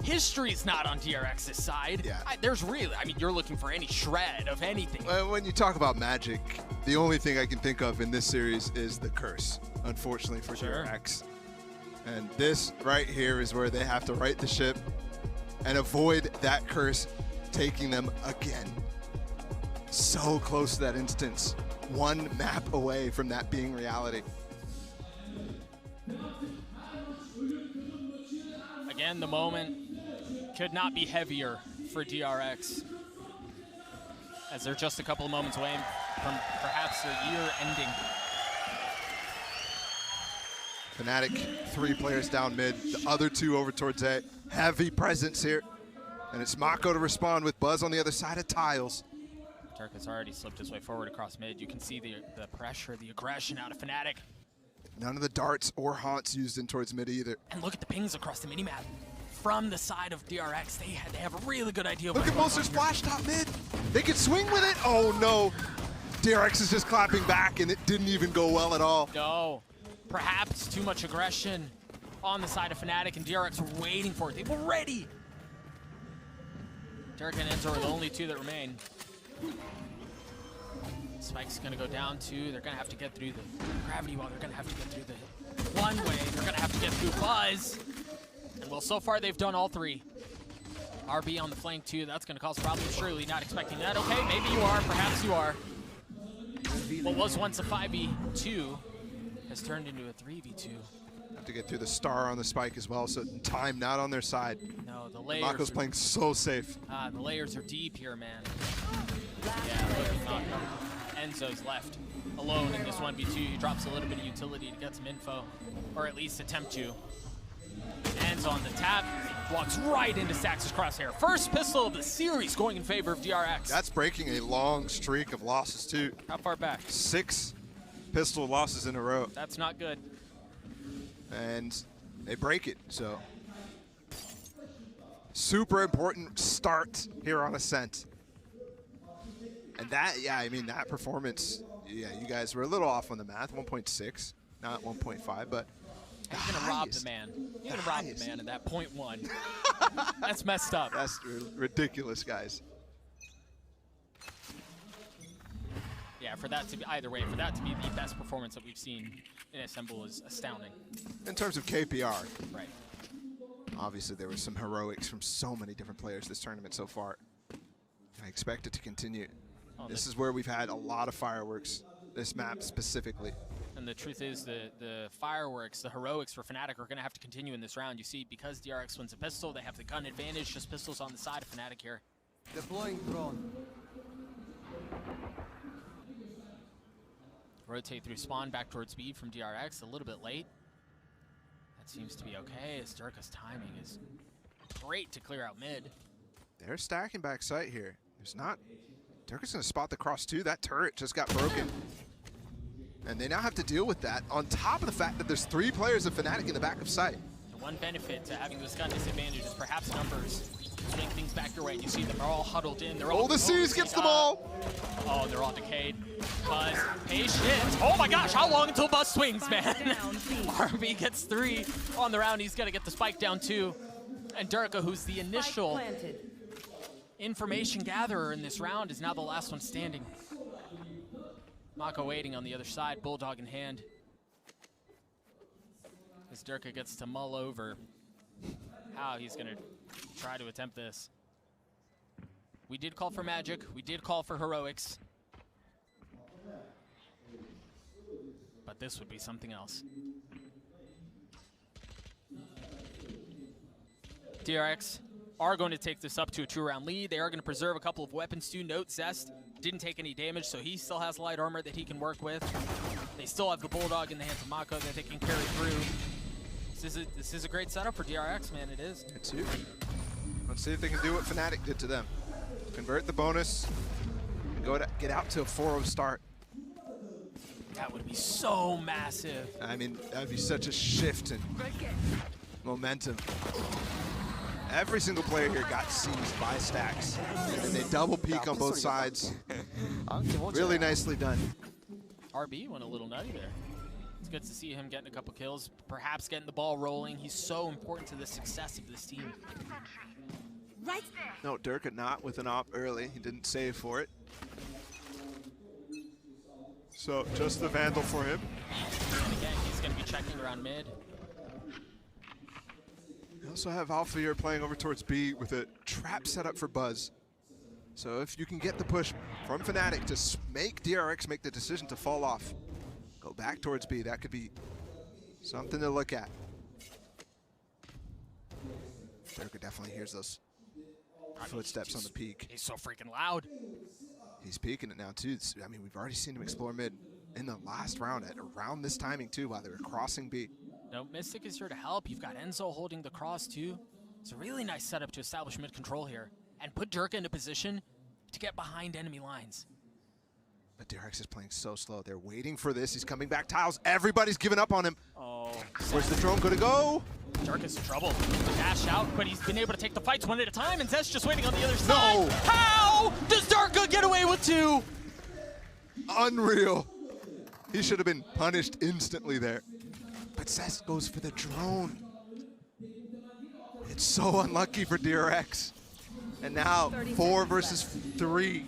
history's not on DRX's side. Yeah. There's really, I mean, you're looking for any shred of anything. When you talk about magic, the only thing I can think of in this series is the curse, unfortunately for DRX. And this right here is where they have to right the ship and avoid that curse taking them again. So close to that instance. One map away from that being reality. Again, the moment could not be heavier for DRX, as they're just a couple of moments away from perhaps a year ending. Fnatic, 3 players down mid, the other 2 over towards A. Heavy presence here. And it's Mako to respond with Buzz on the other side of tiles. Turk has already slipped his way forward across mid. You can see the pressure, the aggression out of Fnatic. None of the darts or haunts used in towards mid either. And look at the pings across the minimap. From the side of DRX, they have a really good idea of look at Monster's flash top mid. They can swing with it. Oh no. DRX is just clapping back and it didn't even go well at all. No. Perhaps too much aggression on the side of Fnatic, and DRX were waiting for it. They were ready. Derek and Enzo are the only 2 that remain. Spike's gonna go down 2. They're gonna have to get through the gravity wall. They're gonna have to get through the one way. They're gonna have to get through Buzz. And well, so far they've done all 3. RB on the flank 2. That's gonna cause problems. Surely not expecting that. Okay, maybe you are. Perhaps you are. What was once a 5v2 has turned into a 3v2. Have to get through the star on the spike as well, so time not on their side. No, the layers. Mako's playing so safe. The layers are deep here, man. Yeah, look at Mako. Enzo's left alone in this 1v2. He drops a little bit of utility to get some info, or at least attempt to. Enzo on the tap, walks right into Sax's crosshair. First pistol of the series going in favor of DRX. That's breaking a long streak of losses too. How far back? 6 pistol losses in a row. That's not good. And they break it, so. Super important start here on Ascent. And that, yeah, I mean, that performance, yeah, you guys were a little off on the math, 1.6, not 1.5, but You're gonna rob the man. You're gonna rob the man at that 0.1. That's messed up. That's ridiculous, guys. Yeah, for that to be, either way, for that to be the best performance that we've seen in Istanbul is astounding. In terms of KPR. Right. Obviously, there was some heroics from so many different players this tournament so far. I expect it to continue. Oh, this is where we've had a lot of fireworks, this map specifically. And the truth is, the fireworks, the heroics for Fnatic are going to have to continue in this round. You see, because DRX wins a pistol, they have the gun advantage, just pistols on the side of Fnatic here. Deploying drone. Rotate through spawn back towards B from DRX, a little bit late. That seems to be okay, as Durka's timing is great to clear out mid. They're stacking back sight here. There's not... Durka's going to spot the cross too. That turret just got broken. And they now have to deal with that, on top of the fact that there's 3 players of Fnatic in the back of sight. The one benefit to having this gun disadvantage is perhaps numbers. Swing things back your way. You see them are all huddled in. They're all the series gets them all! Oh, they're all decayed. Buzz, patient. Oh my gosh, how long until Buzz swings, man? RB gets 3 on the round. He's gonna get the spike down too. And Durka, who's the initial information gatherer in this round, is now the last one standing. Mako waiting on the other side, bulldog in hand. As Durka gets to mull over how he's gonna try to attempt this. We did call for magic, we did call for heroics. But this would be something else. DRX are going to take this up to a 2-round lead. They are going to preserve a couple of weapons too. Note Zest didn't take any damage, so he still has light armor that he can work with. They still have the Bulldog in the hands of Mako that they can carry through. This is a great setup for DRX, man, it is. It's huge. Let's see if they can do what Fnatic did to them. Convert the bonus, and get out to a 4-0 start. That would be so massive. I mean, that would be such a shift in momentum. Every single player here got seized by stacks. And they double peak on both sides. Really nicely done. RB went a little nutty there. It's good to see him getting a couple kills, perhaps getting the ball rolling. He's so important to the success of this team. No, Durka not with an op early. He didn't save for it. So just the Vandal for him. And again, he's going to be checking around mid. We also have Alpha here playing over towards B with a trap set up for Buzz. So if you can get the push from Fnatic to make DRX make the decision to fall off, go back towards B, that could be something to look at. Durka definitely hears those footsteps on the peak. He's so freaking loud. He's peeking it now too. I mean, we've already seen him explore mid in the last round at around this timing too, while they were crossing B. No, Mystic is here to help. You've got Enzo holding the cross too. It's a really nice setup to establish mid control here and put Durka into position to get behind enemy lines. But DRX is playing so slow. They're waiting for this. He's coming back tiles. Everybody's giving up on him. Oh, where's the drone gonna go? Durka's in trouble. Dash out, but he's been able to take the fights one at a time, and Zest just waiting on the other side. No! How does Durka get away with two? Unreal. He should have been punished instantly there. But Zest goes for the drone. It's so unlucky for DRX. And now 4 versus 3.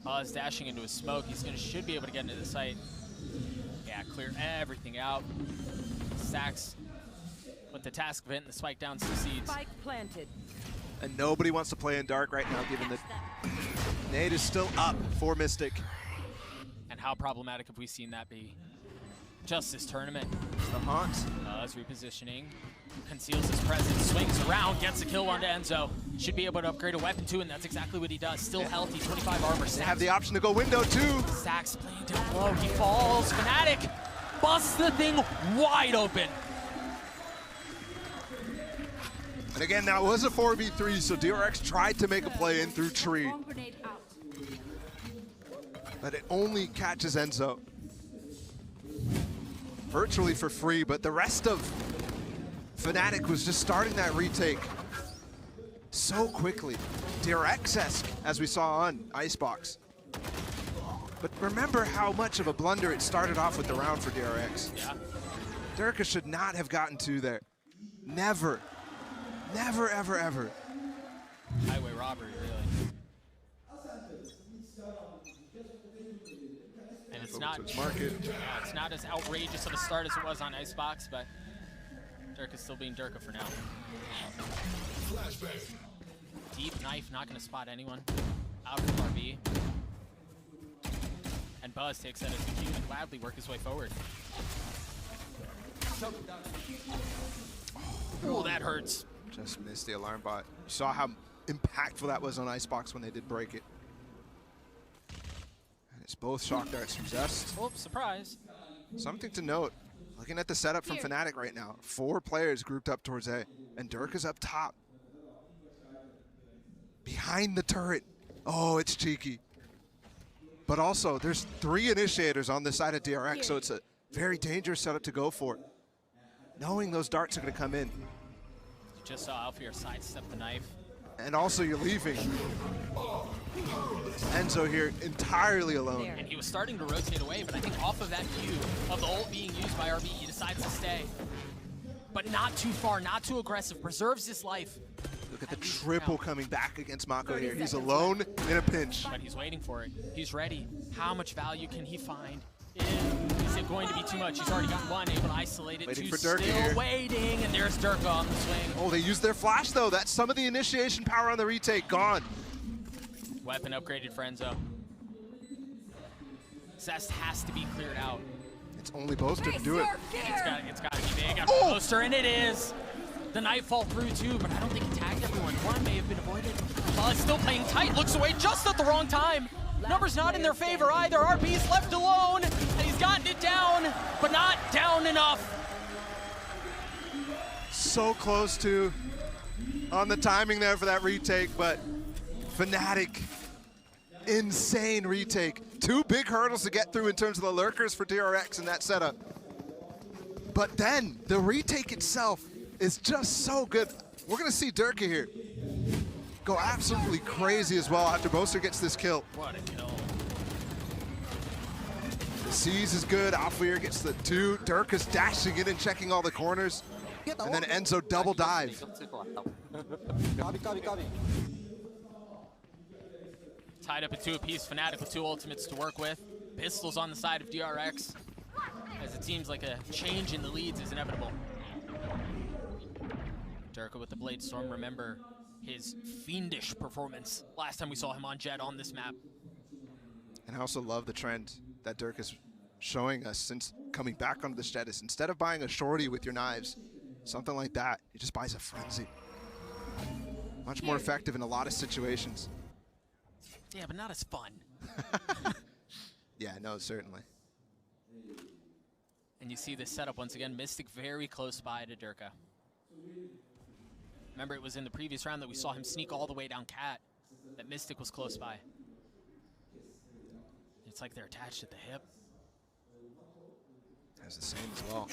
Buzz dashing into a smoke. Should be able to get into the site. Yeah, clear everything out. Stacks with the task event and the spike down succeeds. Spike planted. And nobody wants to play in dark right now, given that nade is still up for Mystic. And how problematic have we seen that be? Just this tournament. The haunt. Buzz repositioning. Conceals his presence, swings around, gets a kill onto Enzo. Should be able to upgrade a weapon too, and that's exactly what he does. Still healthy, 25 armor. They have the option to go window too. Stacks playing down low, he falls. Fnatic busts the thing wide open. And again, that was a 4v3, so DRX tried to make a play in through tree. Bomb grenade out. But it only catches Enzo. Virtually for free, but the rest of Fnatic was just starting that retake so quickly. DRX-esque, as we saw on Icebox. But remember how much of a blunder it started off with the round for DRX. Yeah. Durka should not have gotten 2 there. Never. Never, ever, ever. Highway robbery, really. And it's not, it's not as outrageous of a start as it was on Icebox, but Durka's still being Durka for now. Deep knife, not going to spot anyone. Out of RB. And Buzz takes that as he can gladly work his way forward. Oh, that hurts. Just missed the alarm bot. You saw how impactful that was on Icebox when they did break it. And it's both shock darts from Zest. Oh, surprise. Something to note, looking at the setup from Fnatic right now, 4 players grouped up towards A, and Durka's up top. Behind the turret. Oh, it's cheeky. But also, there's 3 initiators on the side of DRX, so it's a very dangerous setup to go for. Knowing those darts are going to come in. You just saw Alfir sidestep the knife. And also, you're leaving Enzo here entirely alone. And he was starting to rotate away, but I think off of that view of the ult being used by RB, he decides to stay. But not too far, not too aggressive, preserves his life. Look at the triple coming back against Mako here. He's alone in a pinch. But he's waiting for it. He's ready. How much value can he find? Is it going to be too much? He's already got 1, able to isolate it. Waiting 2 for Durka still here. waiting, and there's Durka on the swing. Oh, they used their flash though. That's some of the initiation power on the retake gone. Weapon upgraded for Enzo. Zest has to be cleared out. It's only Boaster to do it. It's got to be big. Oh! Poster, and it is. The knife fall through too, but I don't think he tagged everyone. 1 may have been avoided. Buzz still playing tight, looks away just at the wrong time. Numbers not in their favor either. RB's left alone, and he's gotten it down, but not down enough. So close to on the timing there for that retake, but Fnatic, insane retake. 2 big hurdles to get through in terms of the lurkers for DRX in that setup. But then the retake itself is just so good. We're gonna see Durka here go absolutely crazy as well after Boaster gets this kill. What a kill. The seize is good, Alfir gets the 2. Durka's dashing in and checking all the corners. And then Enzo double dive. Tied up at 2 apiece, Fnatic with 2 ultimates to work with. Pistols on the side of DRX, as it seems like a change in the leads is inevitable. Durka with the Blade Storm, remember his fiendish performance last time we saw him on Jet on this map. And I also love the trend that Dirk is showing us since coming back onto the Jet is instead of buying a shorty with your knives, something like that, he just buys a frenzy. Much more effective in a lot of situations. Yeah, but not as fun. Yeah, no, certainly. And you see this setup once again, Mystic very close by to Durka. Remember, it was in the previous round that we saw him sneak all the way down Cat, that Mystic was close by. It's like they're attached at the hip. That's the same as well.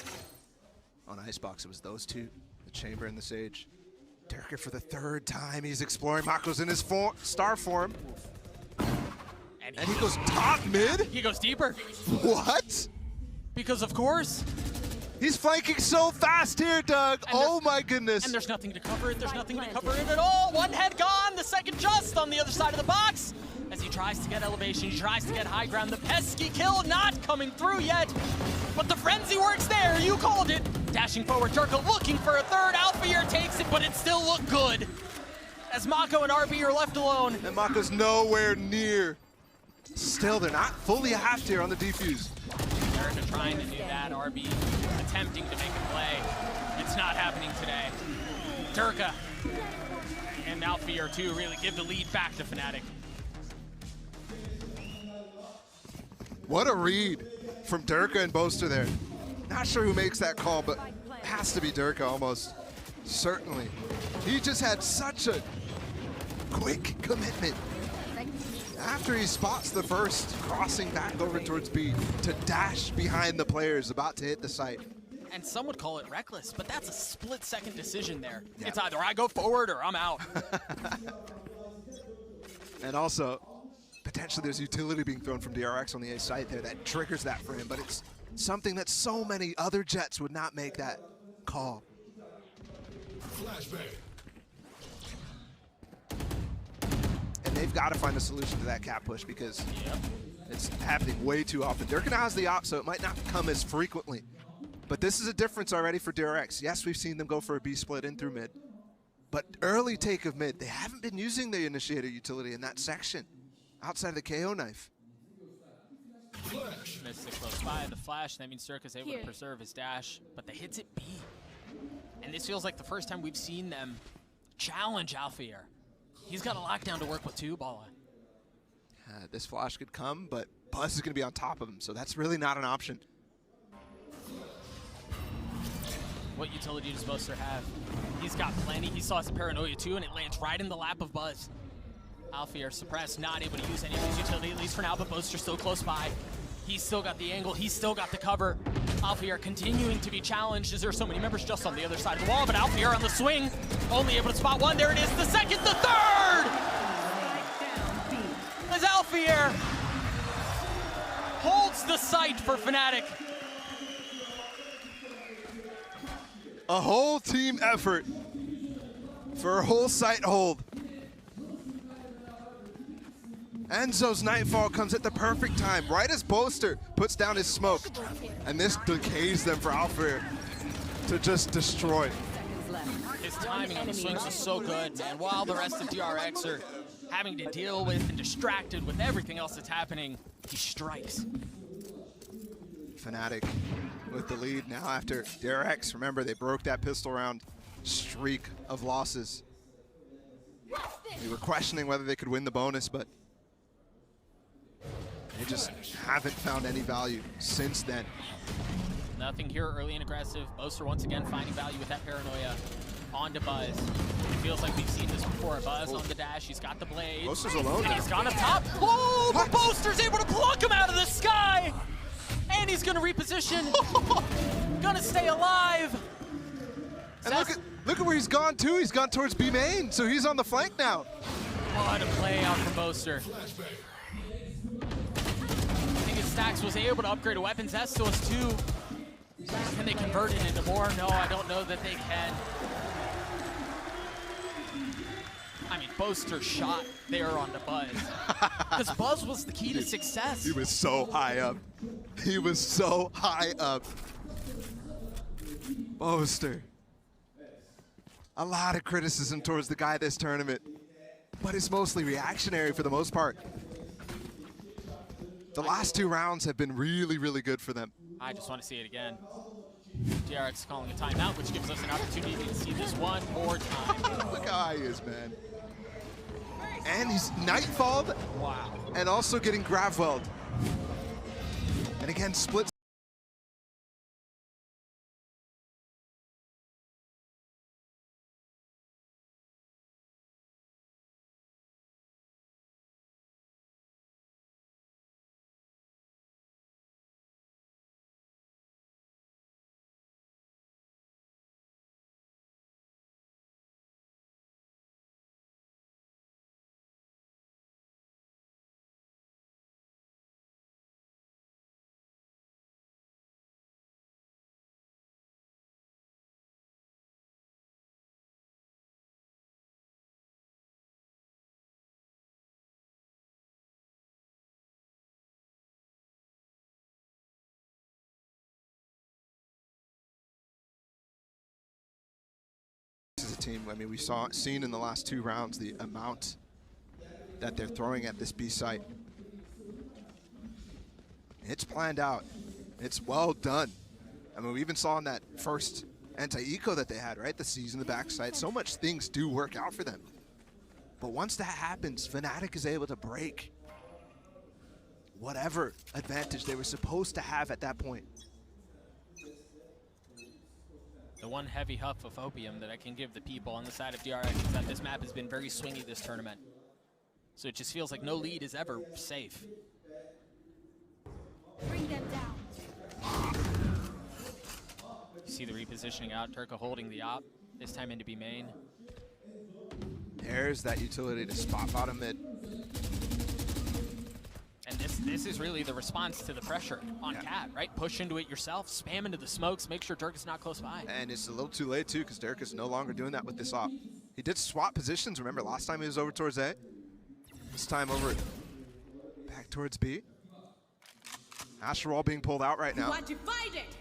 On Icebox, it was those two, the Chamber and the Sage. Durka for the 3rd time, he's exploring. Mako's in his star form. And he goes top mid? He goes deeper. What? Because of course. He's flanking so fast here, Doug. Oh my goodness. And there's nothing to cover it. There's nothing to cover it at all. One head gone, the second just on the other side of the box. As he tries to get elevation, he tries to get high ground. The pesky kill not coming through yet. But the frenzy works there. You called it. Dashing forward, Durka looking for a 3rd. Alphair takes it, but it still looked good. As Mako and RB are left alone. And Mako's nowhere near. Still, they're not fully halved here on the defuse. Durka trying to do that. RB attempting to make a play. It's not happening today. Durka and Alphair too really give the lead back to Fnatic. What a read from Durka and Boaster there. Not sure who makes that call, but it has to be Durka almost. Certainly. He just had such a quick commitment. After he spots the first, crossing back over towards B to dash behind the players about to hit the site. And some would call it reckless, but that's a split-second decision there. Yeah. It's either I go forward or I'm out. And also, potentially there's utility being thrown from DRX on the A site there that triggers that for him, but it's something that so many other Jets would not make that call. Flashbang. And they've got to find a solution to that cap push because it's happening way too often. Durka now has the op, so it might not come as frequently. But this is a difference already for DRX. Yes, we've seen them go for a B split in through mid. But early take of mid, they haven't been using the initiator utility in that section outside of the KO knife. Mystic close by the flash. That means Durka's able to preserve his dash, but the hits at B. And this feels like the first time we've seen them challenge Alphair. He's got a lockdown to work with too, Bala. This flash could come, but Buzz is going to be on top of him, so that's really not an option. What utility does Boaster have? He's got plenty. He saw his paranoia too, and it lands right in the lap of Buzz. Alphair suppressed, not able to use any of his utility, at least for now, but Boaster's still close by. He's still got the angle, he's still got the cover. Alphair continuing to be challenged as there are so many members just on the other side of the wall, but Alphair on the swing, only able to spot one. There it is, the second, the 3rd! As Alphair holds the site for Fnatic. A whole team effort for a whole site hold. Enzo's Nightfall comes at the perfect time, right as Boaster puts down his smoke. And this decays them for Alphair to just destroy. His timing on the swings was so good, man. While the rest of DRX are having to deal with and distracted with everything else that's happening, he strikes. Fnatic with the lead now after DRX. Remember, they broke that pistol round streak of losses. They were questioning whether they could win the bonus, but they just haven't found any value since then. Nothing here early and aggressive. Boaster once again finding value with that paranoia onto Buzz. It feels like we've seen this before. Buzz on the dash, he's got the blade. Boaster's alone and now. He's gone up top. Oh, but Boaster's able to pluck him out of the sky! And he's gonna reposition. Gonna stay alive. And look at where he's gone to. He's gone towards B main, so he's on the flank now. What a play out from Boaster. I think his Stacks was able to upgrade a weapons. Estos too. Can they convert it into more? No, I don't know that they can. I mean, Boaster shot there onto Buzz. Because Buzz was the key to success. He was so high up. He was so high up. Boaster. A lot of criticism towards the guy this tournament, but it's mostly reactionary for the most part. The last 2 rounds have been really, really good for them. I just want to see it again. DRX calling a timeout, which gives us an opportunity to see this one more time. Look how high he is, man. And he's nightfalled. Wow. And also getting gravwelled. And again, split. As a team, I mean, we seen in the last 2 rounds the amount that they're throwing at this B site. It's planned out. It's well done. I mean, we even saw in that first anti-eco that they had, right? The season, the backside. So much things do work out for them. But once that happens, Fnatic is able to break whatever advantage they were supposed to have at that point. The one heavy huff of opium that I can give the people on the side of DRX is that this map has been very swingy this tournament. So it just feels like no lead is ever safe. Bring them down. You see the repositioning out, Turka holding the op, this time into B main. There's that utility to spot bottom mid. And this is really the response to the pressure on Cat, right? Push into it yourself, spam into the smokes, make sure Dirk is not close by. And it's a little too late too, because Dirk is no longer doing that with this op. He did swap positions, remember last time he was over towards A? This time over back towards B. Astral being pulled out right now. Want to fight it?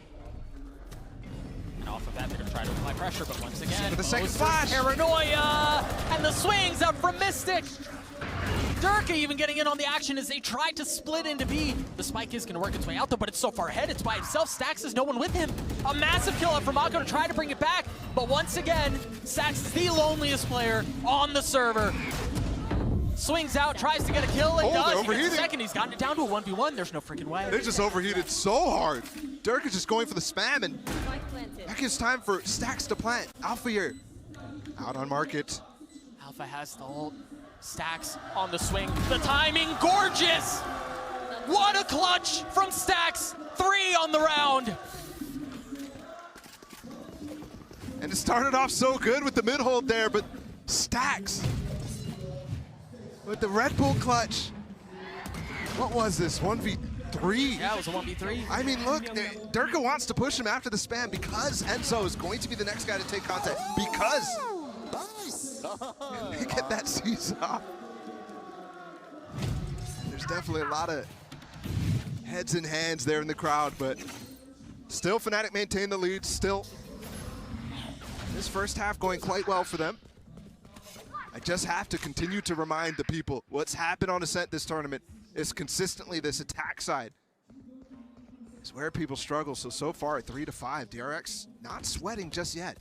And off of that, they're gonna try to apply pressure, but once again, For the second Boaster's flash. paranoia, and the swings up from Mystic. Durka even getting in on the action as they try to split into B. The spike is gonna work its way out though, but it's so far ahead, it's by himself. Stax has no one with him. A massive kill up from Mako to try to bring it back, but once again, Stax is the loneliest player on the server. Swings out, tries to get a kill, and does. He gets a second, he's gotten it down to a 1v1. There's no freaking way. They just overheated so hard. Dirk is just going for the spam, and Spike planted. that gives time for Stax to plant. Alpha here, out on market. Alpha has the ult. Stax on the swing. The timing, gorgeous! What a clutch from Stax. 3 on the round. And it started off so good with the mid hold there, but Stax with the Red Bull clutch. What was this, 1v3? Yeah, it was a 1v3. I mean, look, Durka wants to push him after the spam because Enzo is going to be the next guy to take contact. Because get that seize off. There's definitely a lot of heads and hands there in the crowd, but still Fnatic maintain the lead. Still, this first half going quite well for them. I just have to continue to remind the people what's happened on Ascent this tournament is consistently this attack side is where people struggle. So far 3-5, DRX not sweating just yet.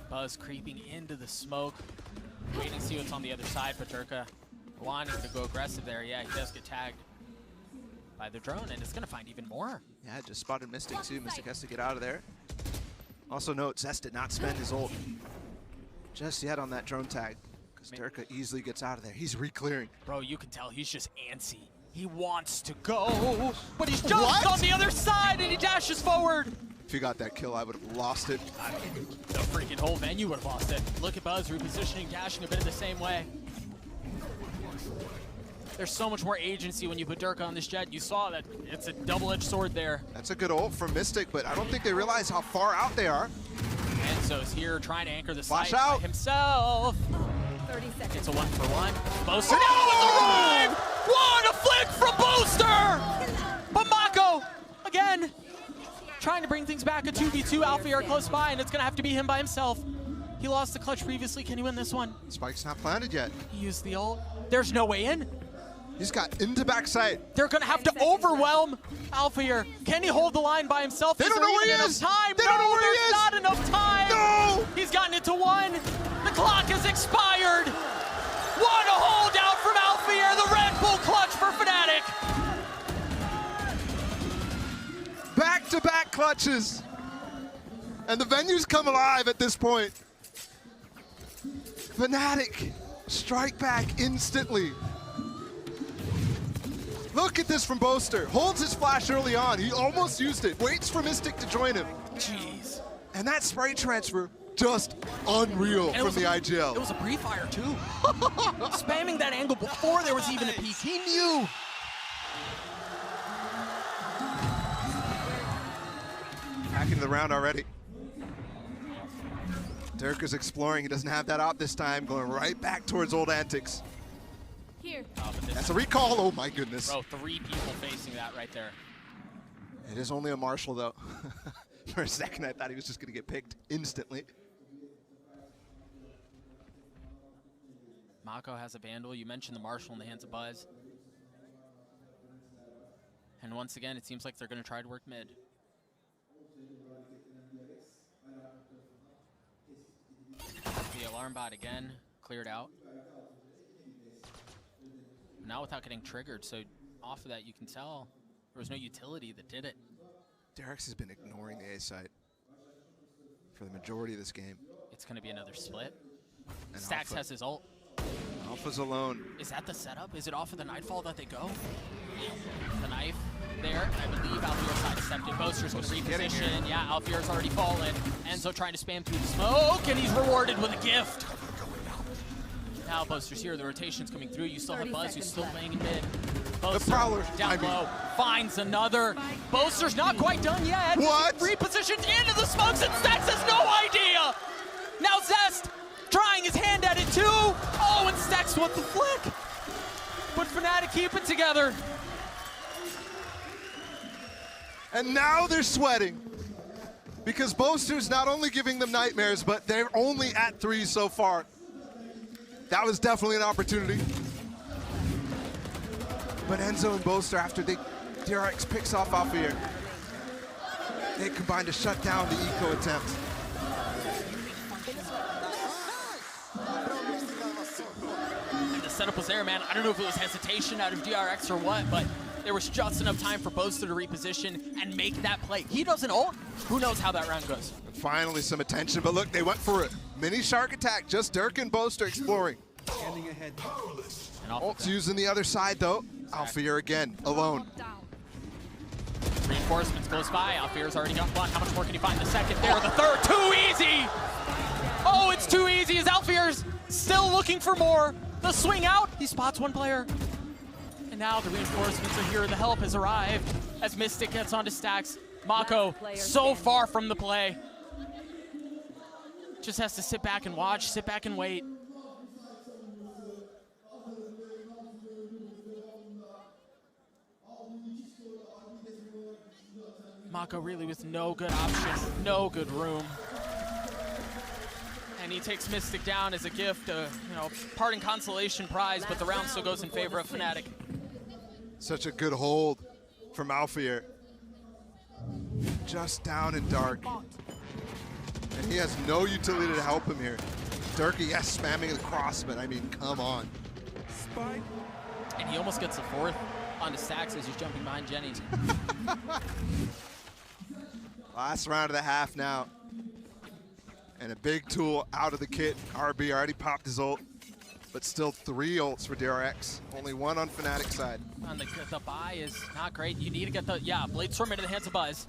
Buzz creeping into the smoke, waiting to see what's on the other side. Paterka wanting to go aggressive there. Yeah, he does get tagged by the drone, and it's gonna find even more. Yeah, just spotted Mystic too. Mystic has to get out of there. Also note, Zest did not spend his ult just yet on that drone tag, because Durka easily gets out of there. He's re-clearing. Bro, you can tell he's just antsy. He wants to go, but he's just on the other side, and he dashes forward. If he got that kill, I would have lost it. I mean, the freaking whole venue would have lost it. Look at Buzz repositioning, dashing a bit of the same way. There's so much more agency when you put Durka on this Jet. You saw that it's a double-edged sword there. That's a good ult from Mystic, but I don't think they realize how far out they are. Enzo's here trying to anchor the Flash site out. himself. 30 seconds. It's a 1-for-1. Boaster now with the revive! What a flick from Booster! But Mako, again, trying to bring things back. A 2v2, Alfie close by, and it's gonna have to be him by himself. He lost the clutch previously. Can he win this one? Spike's not planted yet. He used the ult. There's no way in. He's got into backside. They're gonna have to overwhelm Alfie. Can he hold the line by himself? They Is don't there know where even he enough is. time? They don't know where he there's is. not enough time. No! He's gotten it to 1. The clock has expired. What a holdout from Alfie, the Red Bull clutch for Fnatic. Back-to-back clutches. And the venue's come alive at this point. Fnatic strike back instantly. Look at this from Boaster. Holds his flash early on. He almost used it. Waits for Mystic to join him. Jeez. And that spray transfer, just unreal And from the It IGL. was a pre-fire too. Spamming that angle before there was even a peek. He knew. Back into the round already. Durka's exploring. He doesn't have that out this time. Going right back towards old antics. Here. But this That's a recall. Oh my goodness. bro, 3 people facing that right there. It is only a Marshall though. For a second I thought he was just gonna get picked instantly. Mako has a Vandal. You mentioned the Marshall in the hands of Buzz. And once again, it seems like they're gonna try to work mid. The alarm bot again, cleared out. Now without getting triggered, so off of that you can tell there was no utility that did it. DRX has been ignoring the A site for the majority of this game. It's gonna be another split. And Stax Alpha- has his ult. Alpha's alone. Is that the setup? Is it off of the Nightfall that they go? The knife there, I believe Alfier's sidestepped it. Boaster's gonna getting here. reposition. Yeah, Alfier's already fallen. Enzo trying to spam through the smoke, and he's rewarded with a gift. Now Boaster's here, the rotation's coming through. You still have 30 Buzz who's seconds still left. playing in mid. Boaster Prowler, down low, finds another. Boaster's not quite done yet. What? Repositions into the smokes, and Stax has no idea. Now Zest trying his hand at it too. Oh, and Stax with the flick. But Fnatic keep it together. And now they're sweating. Because Boaster's not only giving them nightmares, but they're only at 3 so far. That was definitely an opportunity. But Enzo and Boaster, after DRX picks off Alfie, they combine to shut down the eco attempt. And the setup was there, man. I don't know if it was hesitation out of DRX or what, but there was just enough time for Boaster to reposition and make that play. He doesn't ult. Who knows how that round goes? And finally some attention, but look, they went for it. Mini shark attack, just Dirk and Boaster exploring. Scanning ahead. And off Ult's of using the other side though. Alfie again, alone. Down. reinforcements close by. Alfier's already got one. How much more can he find? The second there, the third. Too easy! Oh, it's too easy as Alfier's still looking for more. The swing out, he spots one player. And now the reinforcements are here. The help has arrived as Mystic gets onto Stax. Mako so far from the play. Just has to sit back and watch, sit back and wait. Mako really with no good option, no good room. And he takes Mystic down as a gift, parting consolation prize, but the round still goes in favor of Fnatic. Such a good hold from Alfier. Just down and dark. And he has no utility to help him here. Durka, yes, spamming the cross, but I mean, come on. And he almost gets the fourth onto Stax as he's jumping behind Jenny. Last round of the half now. And a big tool out of the kit. RB already popped his ult, but still 3 ults for DRX. Only 1 on Fnatic side. And the buy is not great. You need to get the, Blade Storm into the hands of Buzz.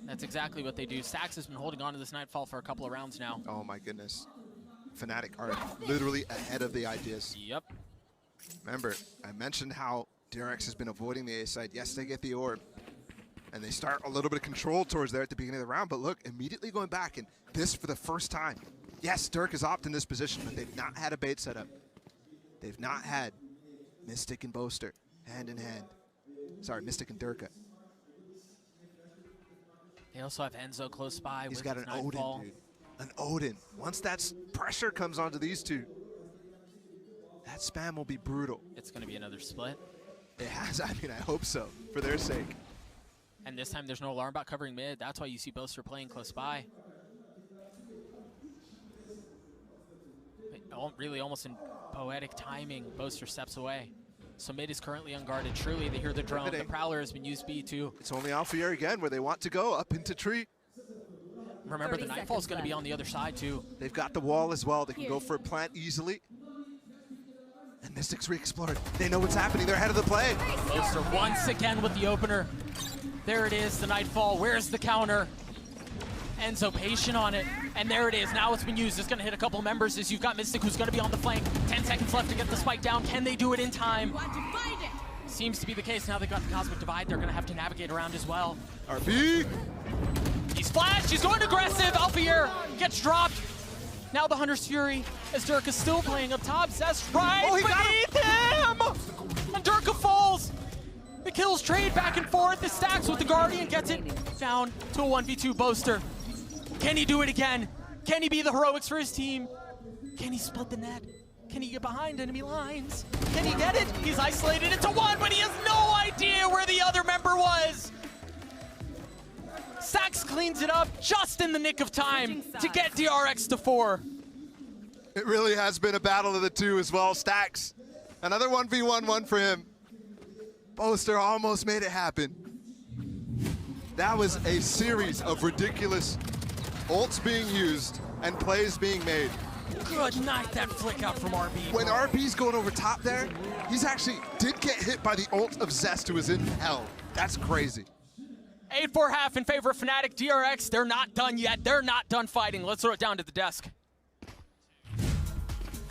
That's exactly what they do. Stax has been holding on to this Nightfall for a couple of rounds now. Oh my goodness. Fnatic are literally ahead of the ideas. Yep. Remember, I mentioned how DRX has been avoiding the A side. Yes, they get the orb. And they start a little bit of control towards there at the beginning of the round, but look, immediately going back, and this for the first time. Yes, Dirk is opted in this position, but they've not had a bait setup. They've not had Mystic and Boaster hand in hand. Sorry, Mystic and Durka. They also have Enzo close by. He's with got an Nightfall. Odin, dude. An Odin. Once that pressure comes onto these two, that spam will be brutal. It's going to be another split. It has, I mean, I hope so, for their sake. And this time there's no alarm bot covering mid. That's why you see Boaster playing close by. Really almost in poetic timing, Boaster steps away. So mid is currently unguarded. Truly, they hear the drone. The Prowler has been used B2. It's only Alpha Year again where they want to go up into tree. Remember, the Nightfall's going to be on the other side too. They've got the wall as well. They can go for a plant easily. And Mystic's re-explored. They know what's happening. They're ahead of the play. Boaster once again with the opener. There it is, the Nightfall. Where's the counter? Enzo patient on it, and there it is. Now it's been used. It's going to hit a couple members as you've got Mystic who's going to be on the flank. 10 seconds left to get the spike down. Can they do it in time? Seems to be the case. Now they've got the Cosmic Divide. They're going to have to navigate around as well. RB! He's flashed. He's going aggressive. Alphair gets dropped. Now the Hunter's Fury as Durka is still playing up top. Zest right beneath him! And Durka falls. The kills trade back and forth. The stacks with the Guardian gets it down to a 1v2 Boaster. Can he do it again? Can he be the heroics for his team? Can he split the net? Can he get behind enemy lines? Can he get it? He's isolated into one, but he has no idea where the other member was. Stacks cleans it up just in the nick of time to get DRX to 4. It really has been a battle of the two as well. Stacks, another 1v1 one for him. Boaster almost made it happen. That was a series of ridiculous ults being used and plays being made. Good night, that flick out from RB. When RB's going over top there, he's actually did get hit by the ult of Zest, who was in hell. That's crazy. 8-4 half in favor of Fnatic. DRX, they're not done yet. They're not done fighting. Let's throw it down to the desk.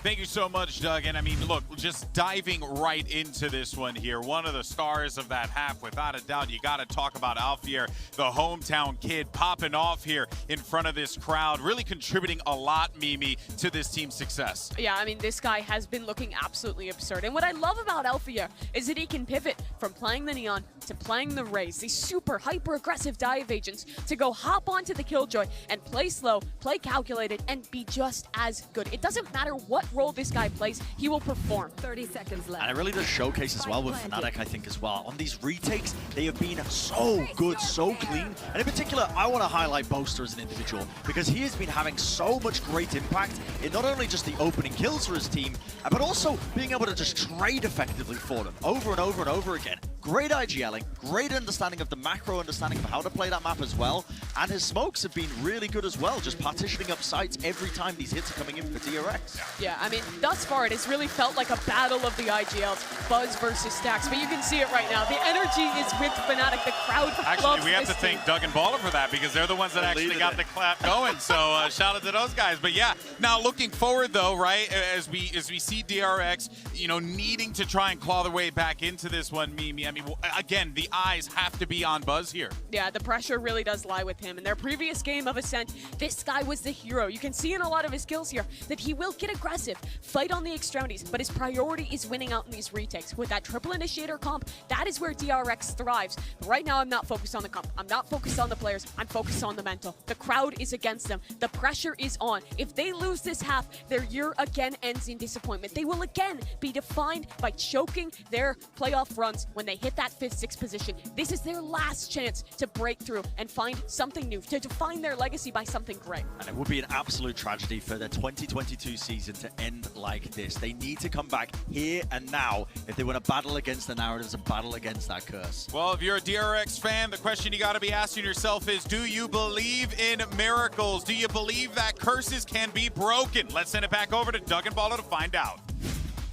Thank you so much, Doug. And I mean, look, just diving right into this one here. One of the stars of that half, without a doubt, you got to talk about Alfier, the hometown kid, popping off here in front of this crowd, really contributing a lot, Mimi, to this team's success. Yeah, I mean, this guy has been looking absolutely absurd. And what I love about Alfier is that he can pivot from playing the Neon to playing the Raze, these super hyper-aggressive dive agents, to go hop onto the Killjoy and play slow, play calculated, and be just as good. It doesn't matter what role this guy plays, he will perform. 30 seconds left. And it really does showcase as well with Fnatic, I think, as well. On these retakes, they have been so good, so clean. And in particular, I want to highlight Boaster as an individual because he has been having so much great impact in not only just the opening kills for his team, but also being able to just trade effectively for them over and over and over again. Great IGLing, great understanding of the macro understanding of how to play that map as well. And his smokes have been really good as well, just partitioning up sites every time these hits are coming in for DRX. Yeah, I mean, thus far it has really felt like a battle of the IGLs, Buzz versus Stacks, but you can see it right now. The energy is with Fnatic, the crowd Actually, loves we have this to thank team. Doug and Baller for that because they're the ones that actually got the clap going. So shout out to those guys. But yeah, now looking forward though, right, as we see DRX, you know, needing to try and claw their way back into this one, Mimi. I mean, again, the eyes have to be on Buzz here. Yeah, the pressure really does lie with him. In their previous game of Ascent, this guy was the hero. You can see in a lot of his skills here that he will get aggressive, fight on the extremities, but his priority is winning out in these retakes. With that triple initiator comp, that is where DRX thrives. But right now, I'm not focused on the comp. I'm not focused on the players. I'm focused on the mental. The crowd is against them. The pressure is on. If they lose this half, their year again ends in disappointment. They will again be defined by choking their playoff runs when they hit that 5th, 6th position. This is their last chance to break through and find something new, to define their legacy by something great. And it would be an absolute tragedy for the 2022 season to end like this. They need to come back here and now if they want to battle against the narratives and battle against that curse. Well, if you're a DRX fan, the question you got to be asking yourself is, do you believe in miracles? Do you believe that curses can be broken? Let's send it back over to Doug and Baller to find out.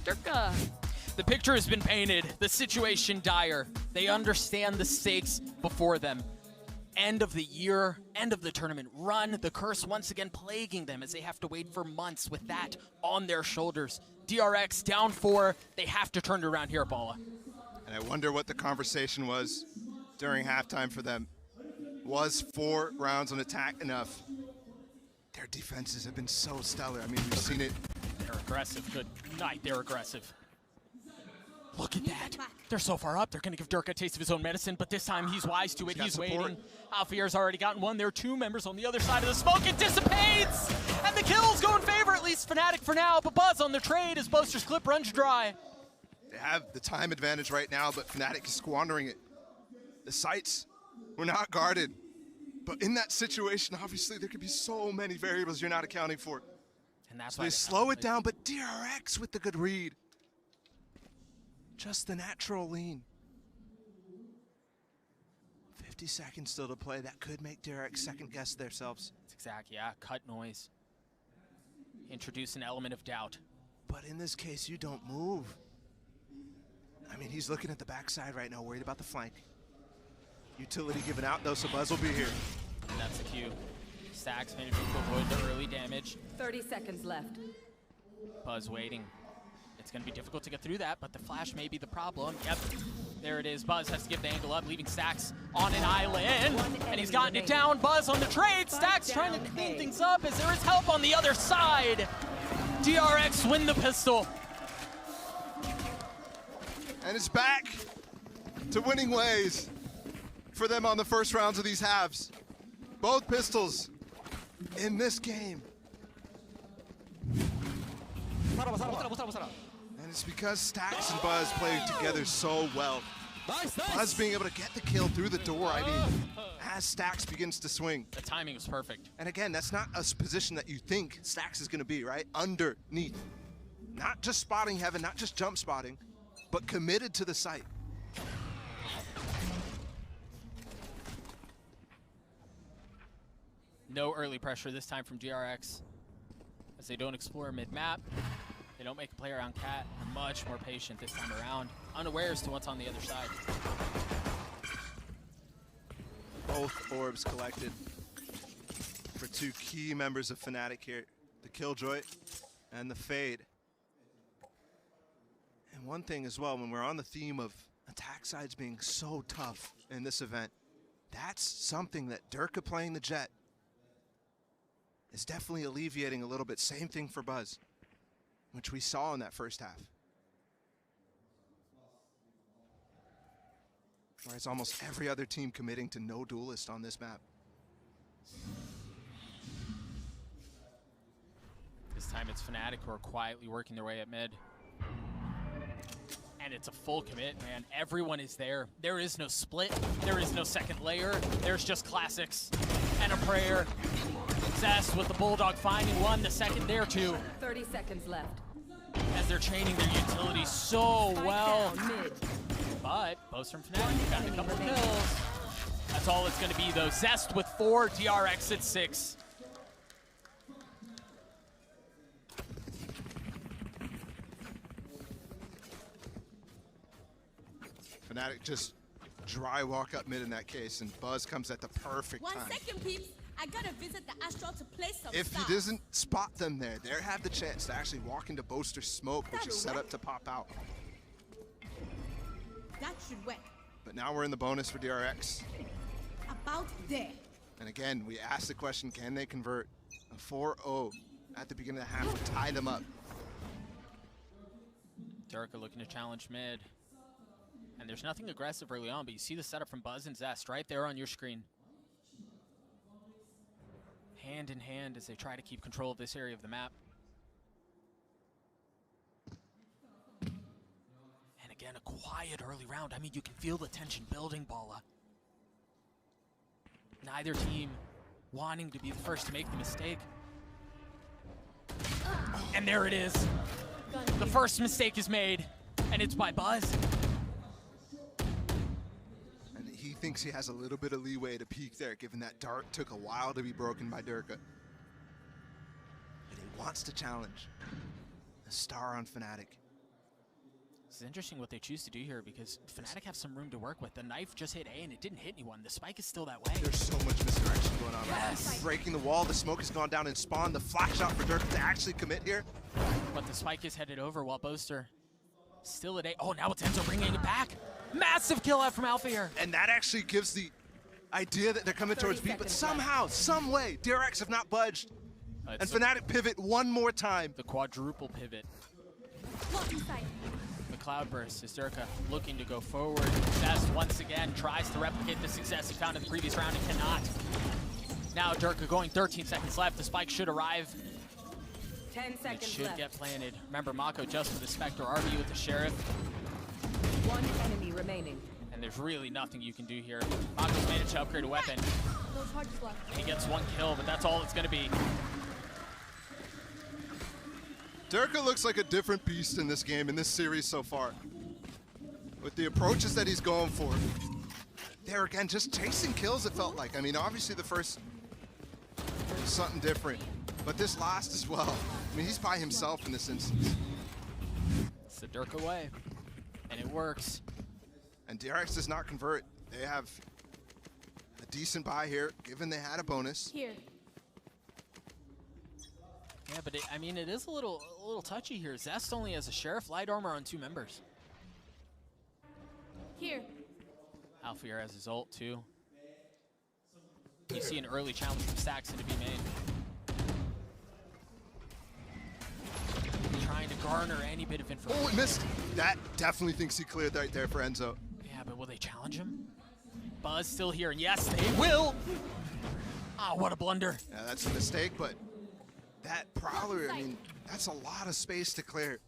Durka. The picture has been painted, the situation dire. They understand the stakes before them. end of the year, end of the tournament run. The curse once again plaguing them as they have to wait for months with that on their shoulders. DRX down 4. They have to turn it around here, Bala. And I wonder what the conversation was during halftime for them. Was 4 rounds on attack enough? Their defenses have been so stellar. I mean, we've seen it. They're aggressive. Good night, they're aggressive. Look at that. They're so far up. They're going to give Dirk a taste of his own medicine, but this time he's wise to it. He's waiting. Alfier's already gotten one. There are 2 members on the other side of the smoke. It dissipates! And the kills go in favor, at least Fnatic for now, but Buzz on the trade as Boaster's clip runs dry. They have the time advantage right now, but Fnatic is squandering it. The sites were not guarded. But in that situation, obviously, there could be so many variables you're not accounting for. And that's So why they slow it down, but DRX with the good read. Just the natural lean. 50 seconds still to play. That could make DRX second guess themselves. That's exactly, yeah, cut noise. Introduce an element of doubt. But in this case, you don't move. I mean, he's looking at the backside right now, worried about the flank. Utility given out though, so Buzz will be here. And that's the cue. Stacks managing to avoid the early damage. 30 seconds left. Buzz waiting. It's going to be difficult to get through that, but the flash may be the problem. Yep, there it is. Buzz has to give the angle up, leaving Stacks on an island. And he's gotten it down. Buzz on the trade. Stacks trying to clean things up as there is help on the other side. DRX win the pistol. And it's back to winning ways for them on the first rounds of these halves. Both pistols in this game. And it's because Stacks and Buzz play together so well. Buzz being able to get the kill through the door, I mean, as Stacks begins to swing. The timing was perfect. And again, that's not a position that you think Stacks is gonna be, right? Underneath. Not just spotting heaven, not just jump spotting, but committed to the site. No early pressure this time from DRX. As they don't explore mid-map. They don't make a play around Cat. They're much more patient this time around. Unaware as to what's on the other side. Both orbs collected for 2 key members of Fnatic here. The Killjoy and the Fade. And one thing as well, when we're on the theme of attack sides being so tough in this event, that's something that Durka playing the Jet is definitely alleviating a little bit. Same thing for Buzz, which we saw in that first half. Whereas almost every other team committing to no duelist on this map. This time it's Fnatic who are quietly working their way at mid. And it's a full commit, man. Everyone is there. There is no split. There is no second layer. There's just classics and a prayer. Zest with the Bulldog finding one, the second there too. 30 seconds left. As they're chaining their utility so well. Mid. But Boast from Fnatic got a couple kills. That's all it's gonna be though. Zest with 4, DRX at 6. Fnatic just dry walk up mid in that case, and Buzz comes at the perfect time. 1 second, peeps. I gotta visit the Astral to play some If stuff. he doesn't spot them there, they have the chance to actually walk into Boaster's smoke, which is set up to pop out. That should work. But now we're in the bonus for DRX. About there. And again, we asked the question, can they convert a 4-0 at the beginning of the half to tie them up? Durka looking to challenge mid. And there's nothing aggressive early on, but you see the setup from Buzz and Zest right there on your screen. Hand in hand as they try to keep control of this area of the map. And again, a quiet early round. I mean, you can feel the tension building, Bala. Neither team wanting to be the first to make the mistake. And there it is. The first mistake is made, and it's by Buzz. And he thinks he has a little bit of leeway to peek there, given that dart took a while to be broken by Durka. But he wants to challenge the star on Fnatic. It's interesting what they choose to do here because Fnatic have some room to work with. The knife just hit A and it didn't hit anyone. The spike is still that way. There's so much misdirection going on. Yes. Right now. Breaking the wall, the smoke has gone down in spawn. The flash shot for Dirk to actually commit here. But the spike is headed over while Boaster still at A. Oh, now it's Enzo bringing it back. Massive kill out from Alpha here. And that actually gives the idea that they're coming towards B, but somehow, some way, DRX have not budged. And Fnatic pivot one more time. The quadruple pivot. The Cloudburst is Durka looking to go forward. Zest once again tries to replicate the success he found in the previous round and cannot. Now Durka going 13 seconds left. The spike should arrive. 10 seconds It should left. get planted. Remember, Mako just with the Spectre, RB with the Sheriff. One enemy remaining. And there's really nothing you can do here. Mako's managed to upgrade a weapon. No charges left. And he gets one kill, but that's all it's going to be. Durka looks like a different beast in this game, in this series so far. With the approaches that he's going for. There again, just chasing kills, it felt like. I mean, obviously the first was something different, but this last as well. I mean, he's by himself in this instance. It's the Durka way, and it works. And DRX does not convert. They have a decent buy here, given they had a bonus. Here. Yeah, but I mean, it is a little touchy here. Zest only has a Sheriff light armor on 2 members. Here. Alfier has his ult too. You see an early challenge from Stacks into B main. Trying to garner any bit of information. Oh, it missed. That definitely thinks he cleared right there for Enzo. Yeah, but will they challenge him? Buzz still here, and yes, they will! Ah, what a blunder. Yeah, that's a mistake, but that Prowler, I mean, that's a lot of space to clear.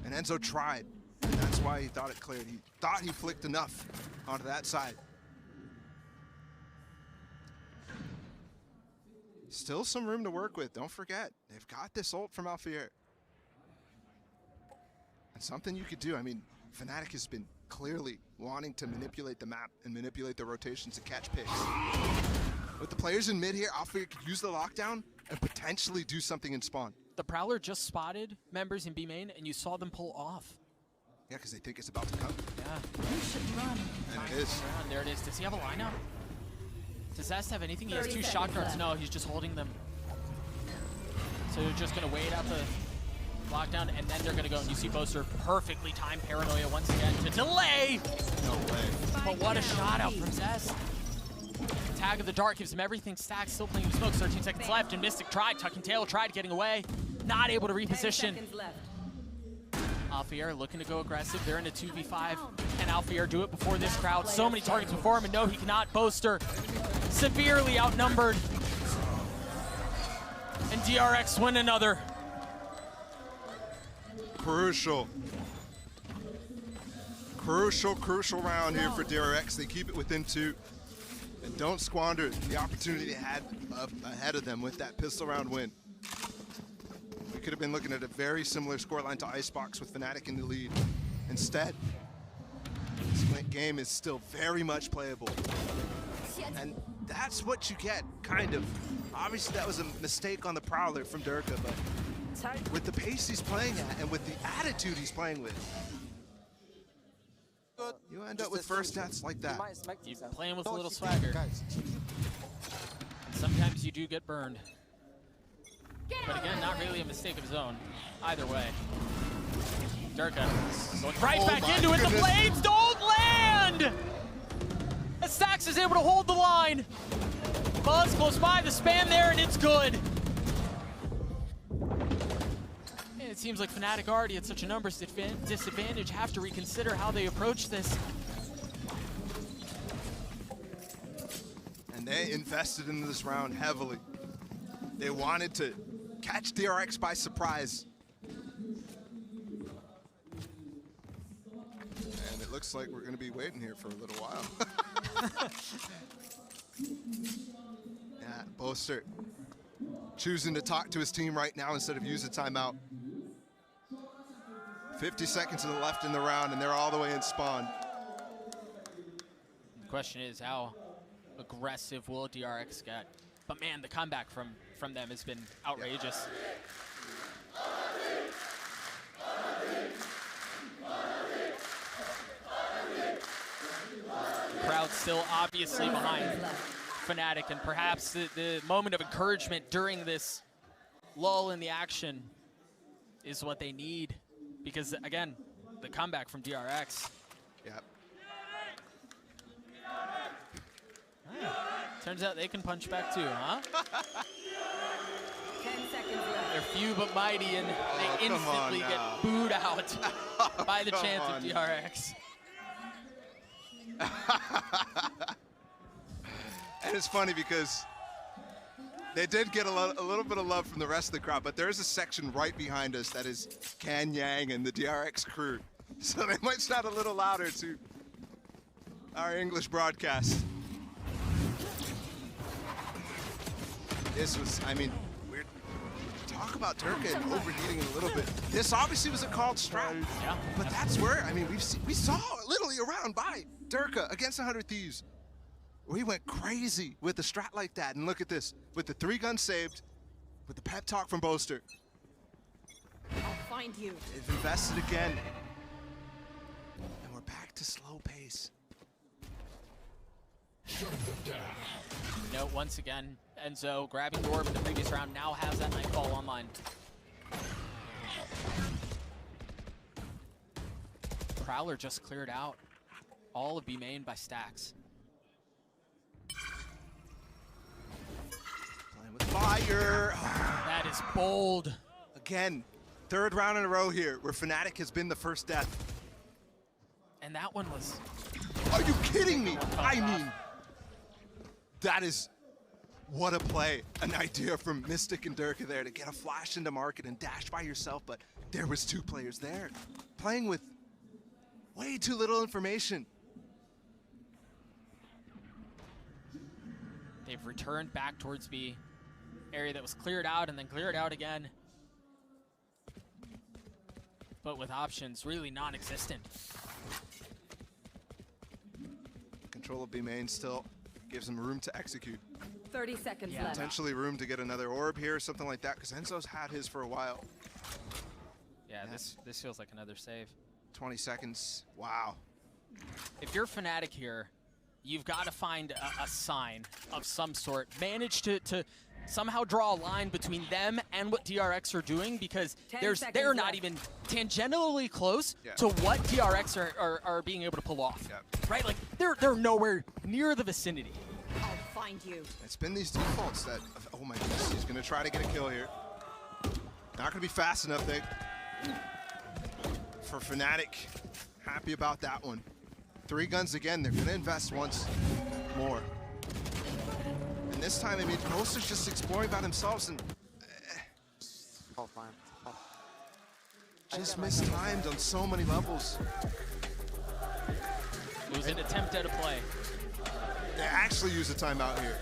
And Enzo tried, and that's why he thought it cleared. He thought he flicked enough onto that side. Still some room to work with, don't forget. They've got this ult from Alfier. And something you could do, I mean, Fnatic has been clearly wanting to manipulate the map and manipulate the rotations to catch picks. With the players in mid here, Alfier could use the lockdown and potentially do something in spawn. The Prowler just spotted members in B main, and you saw them pull off. Yeah, because they think it's about to come. Yeah. You should run. And it is. There it is. Does he have a lineup? Does Zest have anything? He has 30 2 seconds shot darts. left. No, he's just holding them. So they're just going to wait out the lockdown, and then they're going to go. And you see Boaster perfectly timed Paranoia once again to delay. No way. But what a shot out from Zest. Tag of the Dark gives him everything. Stack still playing with smoke. 13 seconds left, and Mystic tried. Tucking tail tried getting away. Not able to 10 reposition. seconds left. Alfier looking to go aggressive. They're in a 2v5. Can Alfier do it before this crowd? So many targets before him, and no, he cannot. Boaster severely outnumbered. And DRX win another. Crucial. Crucial round here for DRX. They keep it within 2. And don't squander the opportunity they had up ahead of them with that pistol round win. We could have been looking at a very similar scoreline to Icebox with Fnatic in the lead. Instead, this game is still very much playable. And that's what you get, kind of. Obviously, that was a mistake on the Prowler from Durka, but with the pace he's playing at and with the attitude he's playing with, you end up with first deaths like that. You're playing with a little swagger. Sometimes you do get burned. But again, not really a mistake of his own. Either way. Durka going right Oh back my into it. The goodness. blades don't land! As Stax is able to hold the line. Buzz close by the spam there, and it's good. And it seems like Fnatic already at such a numbers disadvantage have to reconsider how they approach this. And they invested in this round heavily. They wanted to catch DRX by surprise. And it looks like we're going to be waiting here for a little while. Yeah, Boaster choosing to talk to his team right now instead of use a timeout. 50 seconds left in the round, and they're all the way in spawn. The question is, how aggressive will DRX get? But man, the comeback from them has been outrageous. still obviously behind Fnatic, and perhaps the moment of encouragement during this lull in the action is what they need, because again, the comeback from DRX. Yep. Turns out they can punch back too, huh? 10 seconds left. They're few but mighty, and they come on instantly now. get booed out by the come chance of on DRX. And it's funny because they did get a little bit of love from the rest of the crowd, but there is a section right behind us that is Can Yang and the DRX crew. So they might sound a little louder to our English broadcast. This was, I mean, weird. Talk about Durka and overheating a little bit. This obviously was a called strat, Yeah. but that's where, I mean, we saw literally a round by Durka against 100 Thieves. We went crazy with the strat like that, and look at this, with the 3 guns saved, with the pep talk from Boaster. I'll find you. They've invested again, and we're back to slow pace. Note once again, Enzo grabbing the orb in the previous round now has that Nightfall online. Prowler just cleared out all of B main by Stacks. Playing with fire. That is bold. Again, 3rd round in a row here where Fnatic has been the first death. And that one was, Are you kidding me? I mean, that is, what a play. An idea from Mystic and Durka there to get a flash into market and dash by yourself, but there was 2 players there playing with way too little information. they've returned back towards B. Area that was cleared out and then cleared out again. But with options really non-existent. Control of B main still gives them room to execute. 30 seconds Yeah. left. Potentially room to get another orb here, something like that, because Enzo's had his for a while. Yeah, this feels like another save. 20 seconds, wow. If you're Fnatic here, you've got to find a sign of some sort. Manage to somehow draw a line between them and what DRX are doing, because 10 they're seconds not left. even tangentially close Yeah. to what DRX are being able to pull off. Yeah. Right? Like they're nowhere near the vicinity. I'll find you. It's been these defaults that, oh my goodness, he's gonna try to get a kill here. Not gonna be fast enough, Vic. For Fnatic, happy about that one. 3 guns again, they're gonna invest once more. And this time, I mean, Boaster's just exploring by themselves and just mistimed on so many levels. It was an attempt at a play. They actually use a timeout here.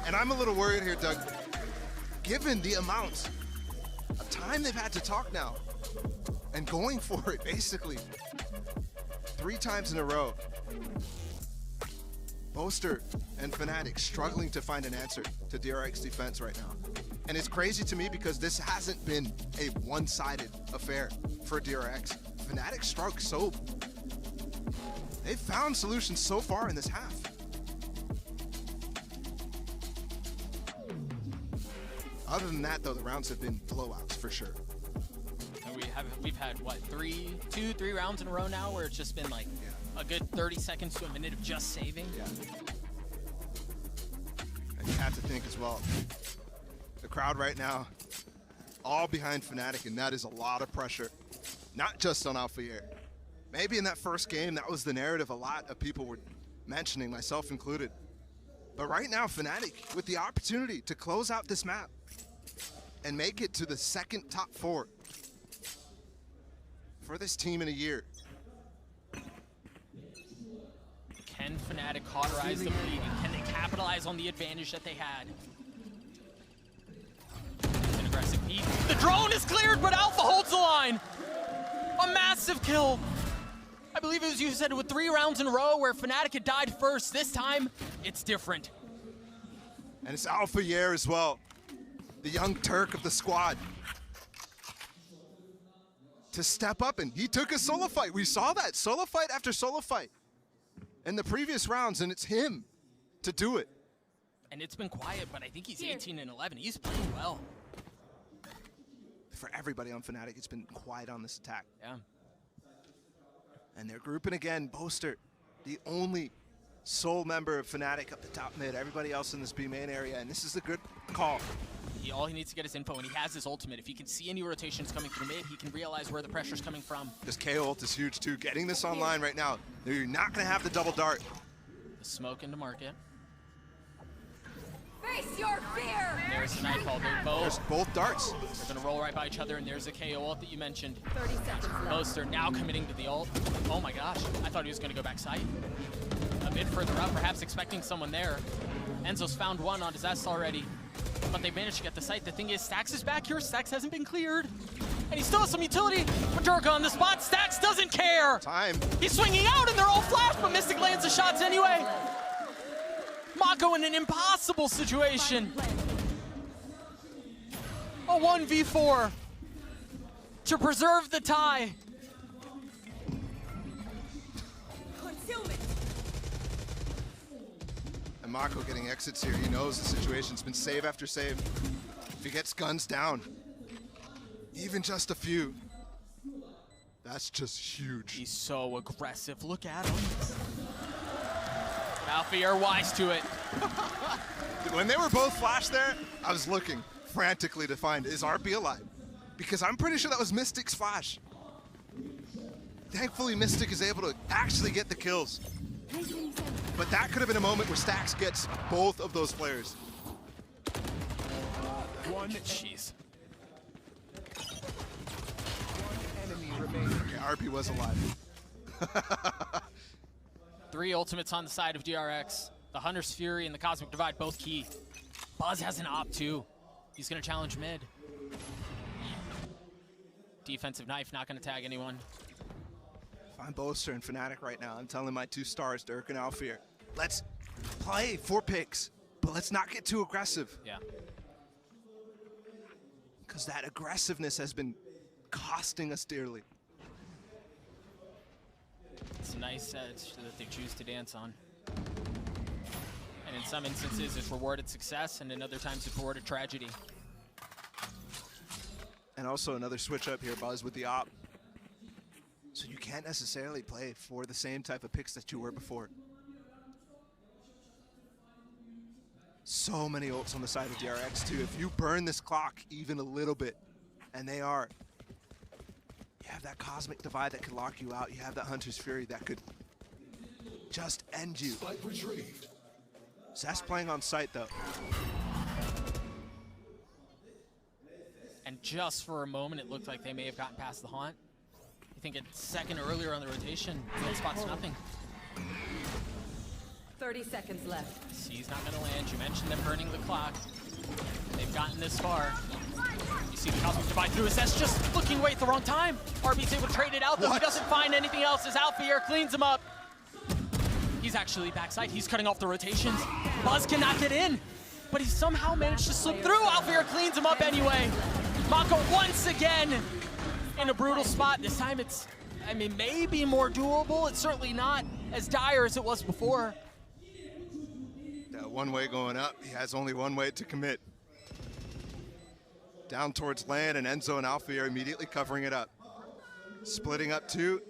And I'm a little worried here, Doug. Given the amount of time they've had to talk now and going for it, basically, 3 times in a row. Boaster and Fnatic struggling to find an answer to DRX defense right now. And it's crazy to me because this hasn't been a one-sided affair for DRX. Fnatic struggled so... They've found solutions so far in this half. Other than that, though, the rounds have been blowouts for sure. And we've had what, 2-3 rounds in a row now where it's just been like a good 30 seconds to a minute of just saving. Yeah. And you have to think as well, the crowd right now, all behind Fnatic, and that is a lot of pressure, not just on Alpha Air. Maybe in that first game, that was the narrative a lot of people were mentioning, myself included. But right now, Fnatic, with the opportunity to close out this map and make it to the second top 4 for this team in a year. Can Fnatic cauterize the bleeding? Can they capitalize on the advantage that they had? It's an aggressive beat. The drone is cleared, but Alpha holds the line. A massive kill. I believe it was you who said it with 3 rounds in a row where Fnatic had died first. This time, it's different. And it's Alpha Yair as well, the young Turk of the squad, to step up, and he took a solo fight. We saw that, solo fight after solo fight. in the previous rounds, and it's him to do it. And it's been quiet, but I think he's 18 and 11. He's playing well. For everybody on Fnatic, it's been quiet on this attack. Yeah. And they're grouping again. Boaster, the only sole member of Fnatic up the top mid. Everybody else in this B main area, and this is a good call. All he needs to get is info, and he has his ultimate. If he can see any rotations coming through mid, he can realize where the pressure's coming from. This KO ult is huge too. Getting this online right now, you're not going to have the double dart. The smoke into market. Face your fear! There's the nightfall. They're There's both darts. They're going to roll right by each other, and there's a KO ult that you mentioned. 30 seconds left. Boaster now committing to the ult. Oh my gosh, I thought he was going to go back side. A bit further up, perhaps expecting someone there. Enzo's found one on his S already, but they managed to get the site. The thing is, Stax is back here. Stax hasn't been cleared, and he still has some utility. Majorca on the spot. Stax doesn't care. Time. He's swinging out, and they're all flashed, but Mystic lands the shots anyway. Mako in an impossible situation. A 1v4 to preserve the tie. And Mako getting exits here. He knows the situation's been save after save. If he gets guns down, even just a few, that's just huge. He's so aggressive. Look at him. Alfie are wise to it. When they were both flashed there, I was looking frantically to find, is RP alive? Because I'm pretty sure that was Mystic's flash. Thankfully, Mystic is able to actually get the kills. But that could have been a moment where Stax gets both of those players. Jeez. Okay, RP was alive. 3 ultimates on the side of DRX. The Hunter's Fury and the Cosmic Divide both key. Buzz has an op too. He's gonna challenge mid. Defensive knife, not gonna tag anyone. If I'm Boaster and Fnatic right now, I'm telling my 2 stars, Dirk and Alfir, let's play 4 picks, but let's not get too aggressive. Yeah. Because that aggressiveness has been costing us dearly. It's a nice edge that they choose to dance on. And in some instances, it's rewarded success, and in other times, it's rewarded tragedy. And also another switch up here, Buzz, with the op. So you can't necessarily play for the same type of picks that you were before. So many ults on the side of DRX too. If you burn this clock even a little bit, and they are, you have that Cosmic Divide that could lock you out. You have that Hunter's Fury that could just end you. Zest playing on site though. And just for a moment, it looked like they may have gotten past the haunt. I think a second earlier on the rotation, field spots nothing. 30 seconds left. C's not gonna land. You mentioned them burning the clock. They've gotten this far. You see the Cosmic Divide through his S, just looking away at the wrong time. RB's able to trade it out, though he doesn't find anything else as Alfier cleans him up. He's actually backside. He's cutting off the rotations. Buzz cannot get in, but he somehow managed to slip through. Alfier cleans him up anyway. Mako once again in a brutal spot. This time it's, I mean, maybe more doable. It's certainly not as dire as it was before. That one way going up, he has only one way to commit. Down towards land, and Enzo and Alfie are immediately covering it up. Splitting up 2,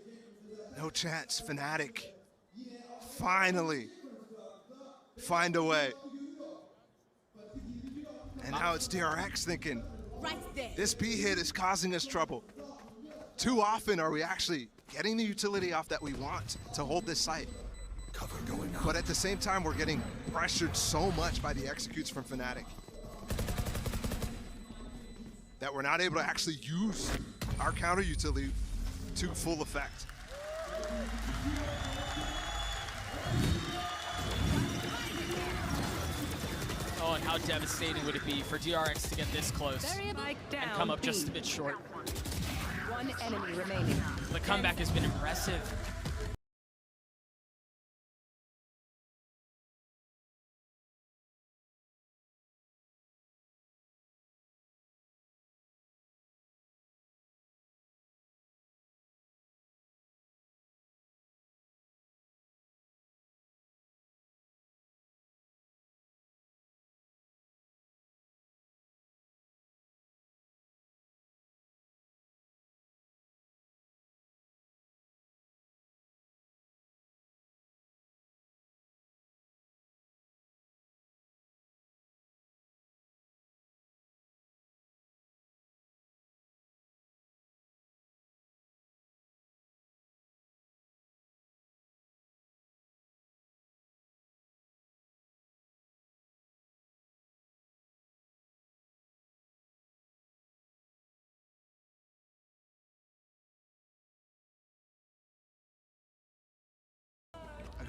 no chance. Fnatic finally find a way. And now it's DRX thinking, Right there. this B hit is causing us trouble. Too often are we actually getting the utility off that we want to hold this site. Cover going on. But at the same time, we're getting pressured so much by the executes from Fnatic that we're not able to actually use our counter utility to full effect. Oh, and how devastating would it be for DRX to get this close Spike down. and come up B. just a bit short? One enemy remaining. The comeback has been impressive.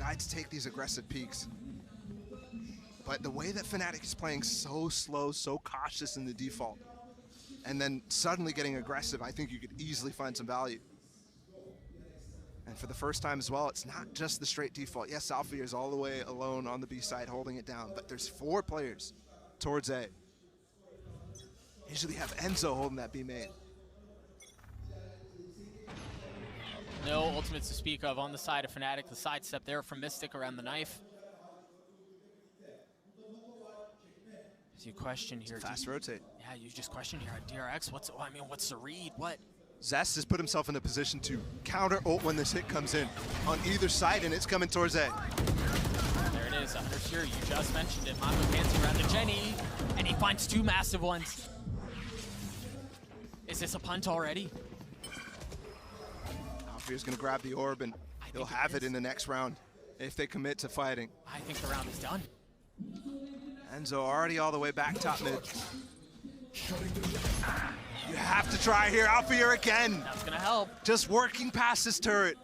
decide to take these aggressive peeks. But the way that Fnatic is playing so slow, so cautious in the default, and then suddenly getting aggressive, I think you could easily find some value. And for the first time as well, it's not just the straight default. Yes, Alfia is all the way alone on the B side holding it down, but there's 4 players towards A. Usually have Enzo holding that B main. No ultimates to speak of on the side of Fnatic. The sidestep there from Mystic around the knife. As you question here. Fast rotate. Yeah, you just question here at DRX. What's the read? What? Zest has put himself in a position to counter ult when this hit comes in on either side, and it's coming towards A. There it is, under here. You just mentioned it. Mako dancing around to Jenny, and he finds 2 massive ones. Is this a punt already? Alfia's gonna grab the orb, and he'll have it in the next round if they commit to fighting. I think the round is done. Enzo already all the way back top mid. You have to try here, Alfia again. That's gonna help. Just working past this turret.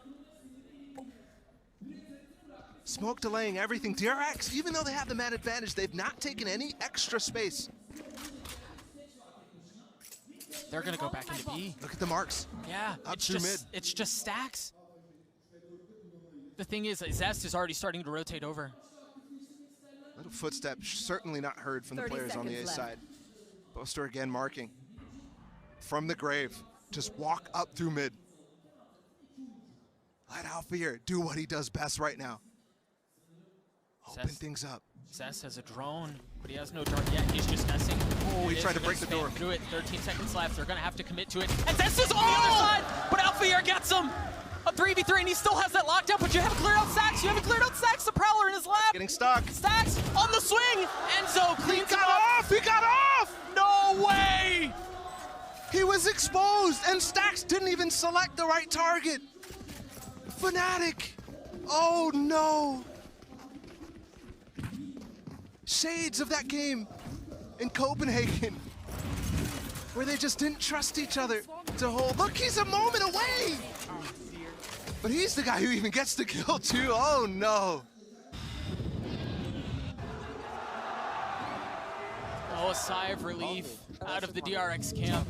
Smoke delaying everything. DRX, even though they have the man advantage, they've not taken any extra space. They're gonna go back into B. Look at the marks. Yeah, Up through mid. It's just stacks. The thing is, Zest is already starting to rotate over. Little footstep, certainly not heard from the 30 players on the A seconds left. side. Boaster again marking. From the grave, just walk up through mid. Let Alfia do what he does best right now. Open Zest- things up. Zest has a drone, but he has no drone yet. He's just guessing. Oh, he It tried is to break the gonna door. spam through it. 13 seconds left. They're gonna have to commit to it. And Zest is on the other side, but Alfia gets him. A 3v3, and he still has that lockdown, but you haven't cleared out Stacks. You haven't cleared out Stacks. The Prowler in his lap. Getting stuck. Stacks on the swing. Enzo He cleans it got up. off! He got off! No way! He was exposed, and Stacks didn't even select the right target. Fnatic. Oh no. Shades of that game in Copenhagen, where they just didn't trust each other to hold. Look, he's a moment away. But he's the guy who even gets the kill too. Oh no. Oh, a sigh of relief out of the DRX camp.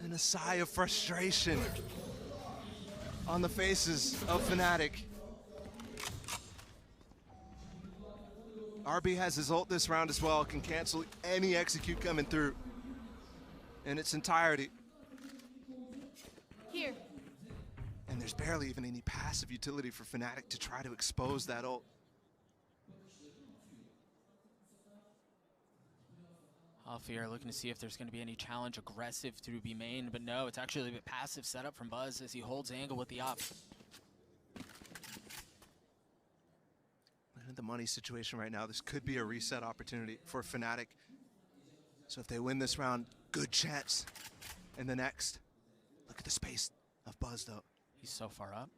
And a sigh of frustration on the faces of Fnatic. RB has his ult this round as well, can cancel any execute coming through in its entirety. Here. And there's barely even any passive utility for Fnatic to try to expose that ult. Alfia looking to see if there's going to be any challenge aggressive through B main, but no, it's actually a bit passive setup from Buzz as he holds angle with the op. Looking at the money situation right now, this could be a reset opportunity for Fnatic. So if they win this round, good chance in the next. Look at the space of Buzz though. He's so far up,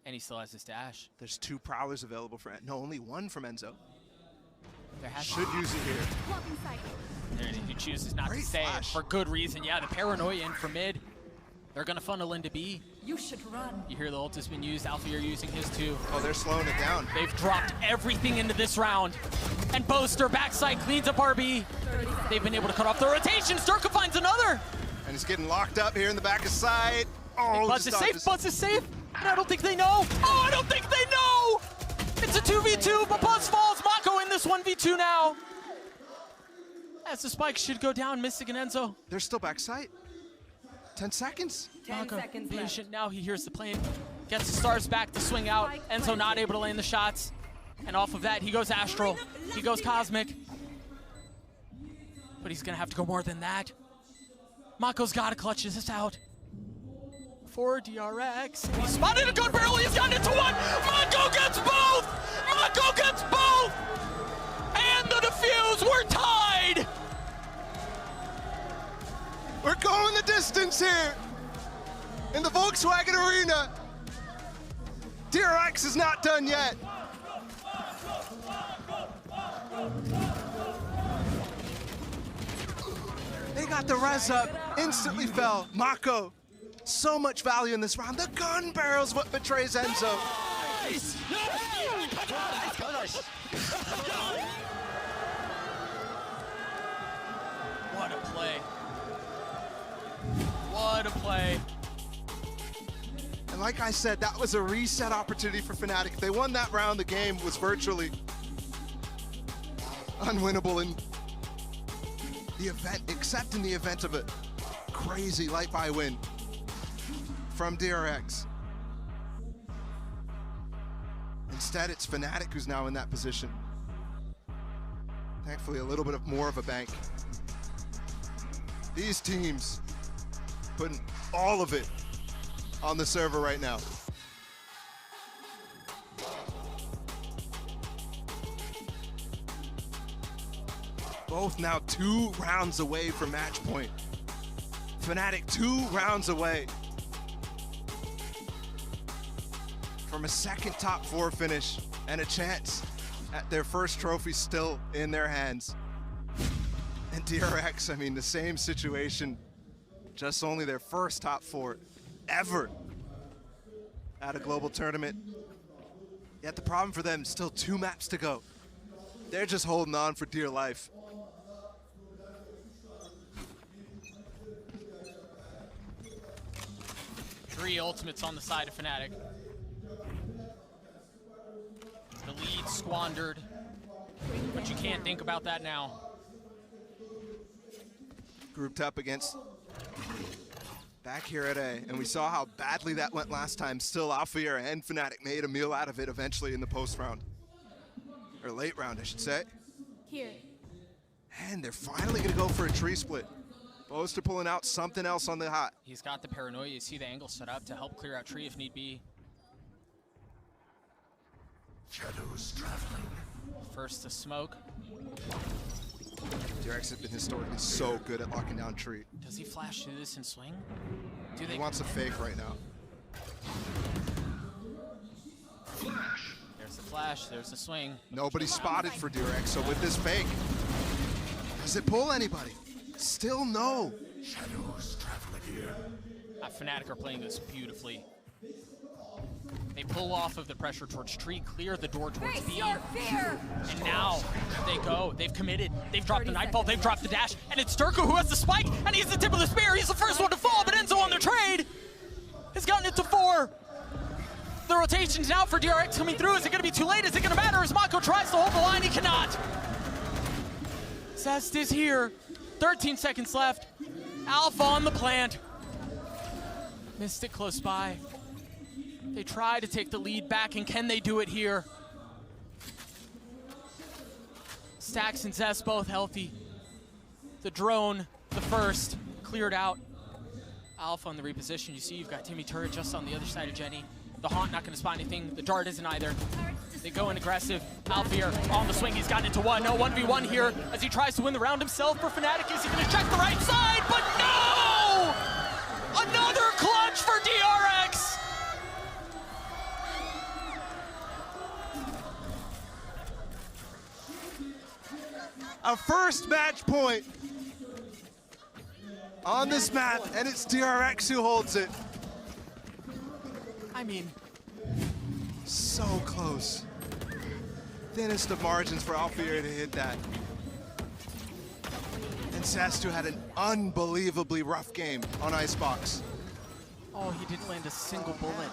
and he still has his dash. There's 2 Prowlers available for, no, only 1 from Enzo. There has Should use it here. There it is. He chooses not Great to stay flash. for good reason. Yeah, the paranoia in for mid. They're going to funnel into B. You should run. You hear the ult has been used. Alfia using his too. Oh, they're slowing it down. They've dropped everything into this round. And Boaster backside cleans up RB. They've been able to cut off the rotation. Sturka finds another. And he's getting locked up here in the back of side. Oh, Buzz is just safe. dodges. Buzz is safe. And I don't think they know. Oh, I don't think they know. It's a 2v2, but Buzz falls. Mako in this 1v2 now. As the spike should go down, Mystic and Enzo. They're still backside. 10 seconds. 10 Mako seconds left. patient. Now he hears the plane. Gets the stars back to swing out. Enzo not able to land the shots. And off of that, he goes Astral. He goes Cosmic. But he's going to have to go more than that. Mako's got to clutch this out. For DRX. He spotted a gun barrel. He's gotten it to 1. Mako gets both. Mako gets both. And the defuse. We're tied. We're going the distance here in the Volkswagen Arena. DRX is not done yet. They got the res up, instantly fell. Mako So much value in this round. The gun barrel's what betrays Enzo. What a play. What a play. And like I said, that was a reset opportunity for Fnatic. If they won that round, the game was virtually unwinnable in the event, except in the event of a crazy light buy win from DRX. Instead, it's Fnatic who's now in that position. Thankfully, a little bit more of a bank. These teams putting all of it on the server right now. Both now 2 rounds away from match point. Fnatic 2 rounds away from a second top 4 finish and a chance at their first trophy still in their hands. And DRX, I mean, the same situation, just only their first top 4 ever at a global tournament. Yet the problem for them, still 2 maps to go. They're just holding on for dear life. Three ultimates on the side of Fnatic. The lead squandered, but you can't think about that now. Grouped up against back here at A, and we saw how badly that went last time. Still, Alphair and Fnatic made a meal out of it eventually in the post round. Or late round, I should say. Here. And they're finally gonna go for a tree split. Boaster pulling out something else on the hot. He's got the paranoia. You see the angle set up to help clear out tree if need be. Shadows traveling. First to smoke. DRX has been historically so good at locking down tree. Does he flash through this and swing? Do He they? wants a fake right now. Flash. There's the flash. There's the swing. Nobody spotted for DRX, so with this fake, does it pull anybody? Still no. Shadows traveling here. Fnatic are playing this beautifully. They pull off of the pressure towards tree, clear the door towards B. And now they go. They've committed. They've dropped the nightfall. They've dropped the dash. And it's Durka who has the spike. And he's the tip of the spear. He's the first one to fall. But Enzo on the trade has gotten it to 4. The rotation's now for DRX coming through. Is it going to be too late? Is it going to matter? As Mako tries to hold the line, he cannot. Zest is here. 13 seconds left. Alpha on the plant. Missed it close by. They try to take the lead back, and can they do it here? Stax and Zest both healthy. The drone, the first, cleared out. Alpha on the reposition. You see you've got Timmy Turret just on the other side of Jenny. The Haunt not going to spot anything. The Dart isn't either. They go in aggressive. Alphair on the swing. He's gotten into 1. No 1v1 here as he tries to win the round himself for Fnatic. Is he going to check the right side? But no! Another clutch for DRX! A first match point on this map, and it's DRX who holds it. I mean, so close. Thinnest of margins for Alphair to hit that. And Sastu had an unbelievably rough game on Icebox. oh, he didn't land a single bullet.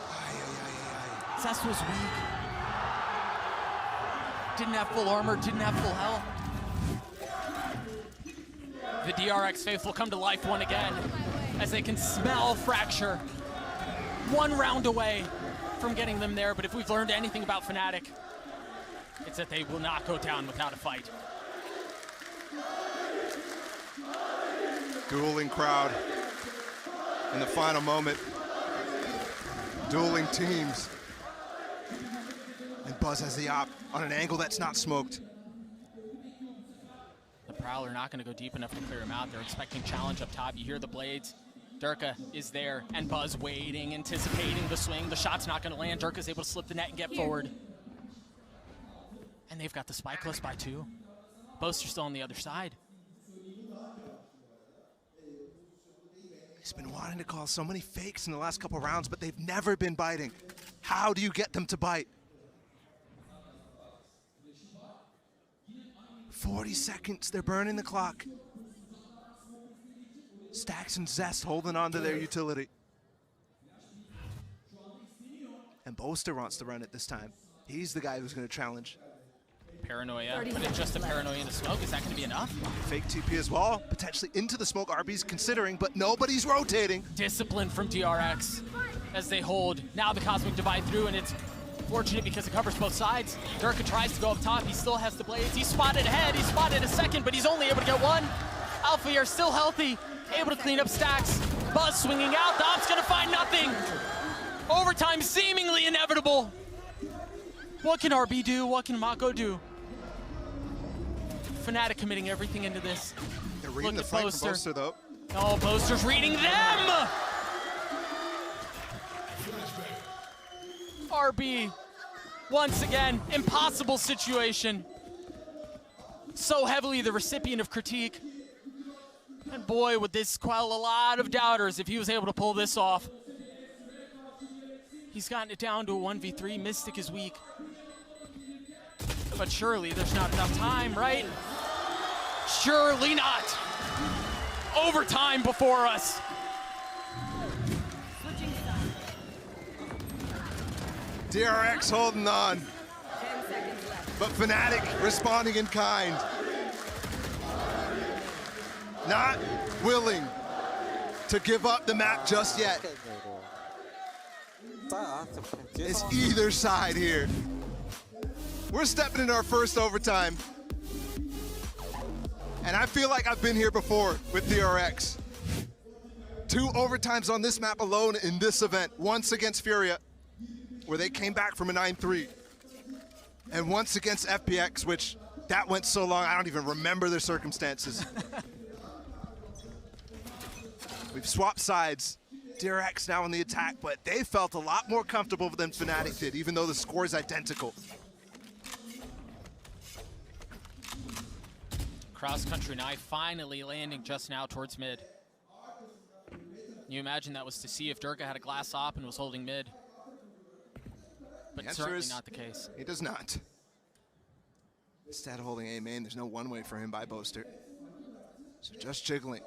Zest was weak. Didn't have full armor, didn't have full health. The DRX faithful come to life one again as they can smell Fracture. 1 round away from getting them there, but if we've learned anything about Fnatic, it's that they will not go down without a fight. Dueling crowd in the final moment. Dueling teams. And Buzz has the op on an angle that's not smoked. The Prowler not going to go deep enough to clear him out. They're expecting challenge up top. You hear the blades. Durka is there, and Buzz waiting, anticipating the swing. The shot's not going to land. Durka's able to slip the net and get forward. And they've got the spike close by 2. Boaster's still on the other side. He's been wanting to call so many fakes in the last couple rounds, but they've never been biting. How do you get them to bite? 40 seconds, they're burning the clock. Stax and Zest holding on to their utility. And Boaster wants to run it this time. He's the guy who's going to challenge. Paranoia, but it's just a paranoia in the smoke. Is that going to be enough? Fake TP as well, potentially into the smoke. RB's considering, but nobody's rotating. Discipline from DRX as they hold. Now the Cosmic Divide through, and it's fortunate because it covers both sides. Durka tries to go up top. He still has the blades. He's spotted ahead. He's spotted a second, but he's only able to get one. Alfie are still healthy, able to clean up stacks. Buzz swinging out. The Op's going to find nothing. Overtime seemingly inevitable. What can RB do? What can Mako do? Fnatic committing everything into this. They're reading the flank from Boaster, though. Oh, Boaster's reading them! RB, once again, impossible situation. So heavily the recipient of critique. And boy, would this quell a lot of doubters if he was able to pull this off. He's gotten it down to a 1v3. Mystic is weak. But surely there's not enough time, right? Surely not. Overtime before us. DRX holding on. 10 seconds left. But Fnatic responding in kind. Not willing to give up the map just yet. It's either side here. We're stepping into our first overtime. And I feel like I've been here before with DRX. 2 overtimes on this map alone in this event. Once against Furia, where they came back from a 9-3. And once against FPX, which that went so long, I don't even remember the circumstances. We've swapped sides. DRX now on the attack, but they felt a lot more comfortable than Fnatic did, even though the score is identical. Cross-country knife finally landing just now towards mid. You imagine that was to see if Durka had a glass op and was holding mid. But certainly not the case. He does not. Instead of holding A main, there's no one-way for him by Boaster. So just jiggling.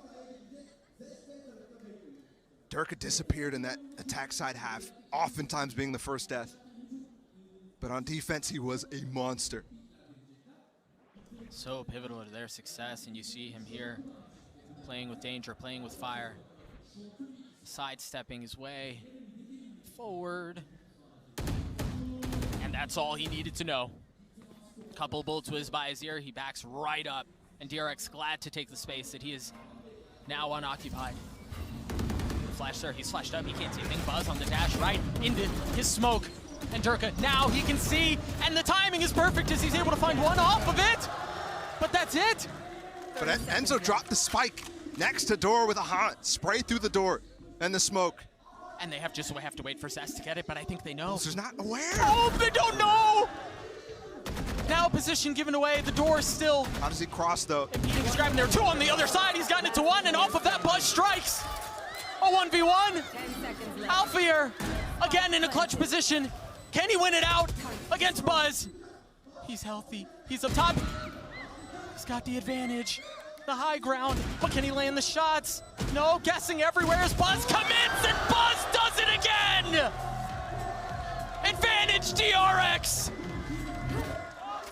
Durka disappeared in that attack side half, oftentimes being the first death. But on defense, he was a monster. So pivotal to their success, and you see him here playing with danger, playing with fire, sidestepping his way forward. And that's all he needed to know. Couple bullets whiz by his ear, he backs right up, and DRX glad to take the space that he is now unoccupied. Flash there, he's flashed up, he can't see anything. Buzz on the dash right into his smoke. And Durka, now he can see, and the timing is perfect as he's able to find one off of it. But that's it. But Enzo dropped the spike next to door with a haunt. Spray through the door and the smoke. And they have to wait for Zest to get it, but I think they know. Boaster's not aware. Oh, they don't know! Now position given away, the door is still. How does he cross though? He's grabbing there, 2 on the other side, he's gotten it to 1, and off of that, Buzz strikes. A 1v1. 10 seconds left. Alfier, again in a clutch position. Can he win it out against Buzz? He's healthy, he's up top. He's got the advantage, the high ground, but can he land the shots? No, guessing everywhere as Buzz commits, and Buzz does it again! Advantage DRX!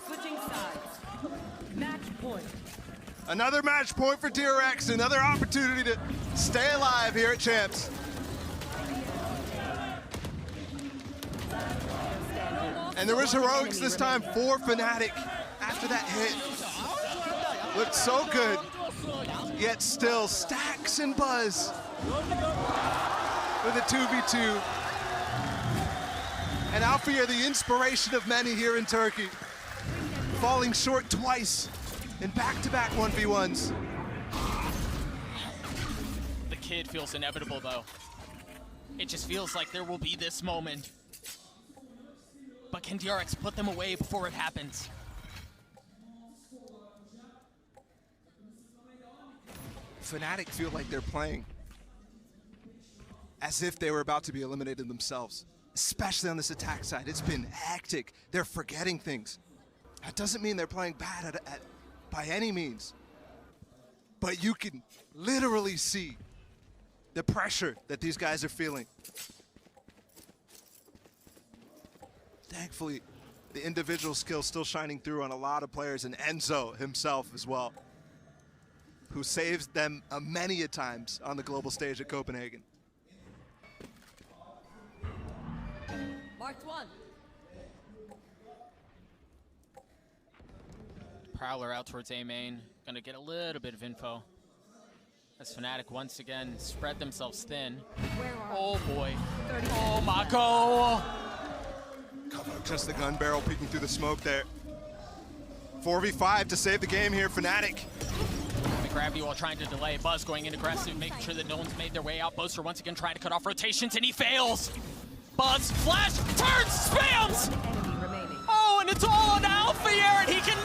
Switching sides. Match point. Another match point for DRX, another opportunity to stay alive here at Champs. And there was heroics this time for Fnatic after that hit. Looked so good, yet still Stax and Buzz with a 2v2. And Alfia, the inspiration of many here in Turkey, falling short twice in back-to-back 1v1s. The kid feels inevitable though. It just feels like there will be this moment. But can DRX put them away before it happens? Fnatic feel like they're playing as if they were about to be eliminated themselves, especially on this attack side. It's been hectic. They're forgetting things. That doesn't mean they're playing bad by any means, but you can literally see the pressure that these guys are feeling. Thankfully, the individual skill still shining through on a lot of players, and Enzo himself as well, who saves them many a times on the global stage at Copenhagen. Marked one. Prowler out towards A main. Gonna get a little bit of info. As Fnatic once again spread themselves thin. Oh boy. Oh my god. Just the gun barrel peeking through the smoke there. 4v5 to save the game here, Fnatic. The gravity while trying to delay. Buzz going in aggressive, making sure that no one's made their way out. Boaster once again trying to cut off rotations, and he fails. Buzz, flash, turns, spams! Enemy remaining. Oh, and it's all on Alpha here, and he can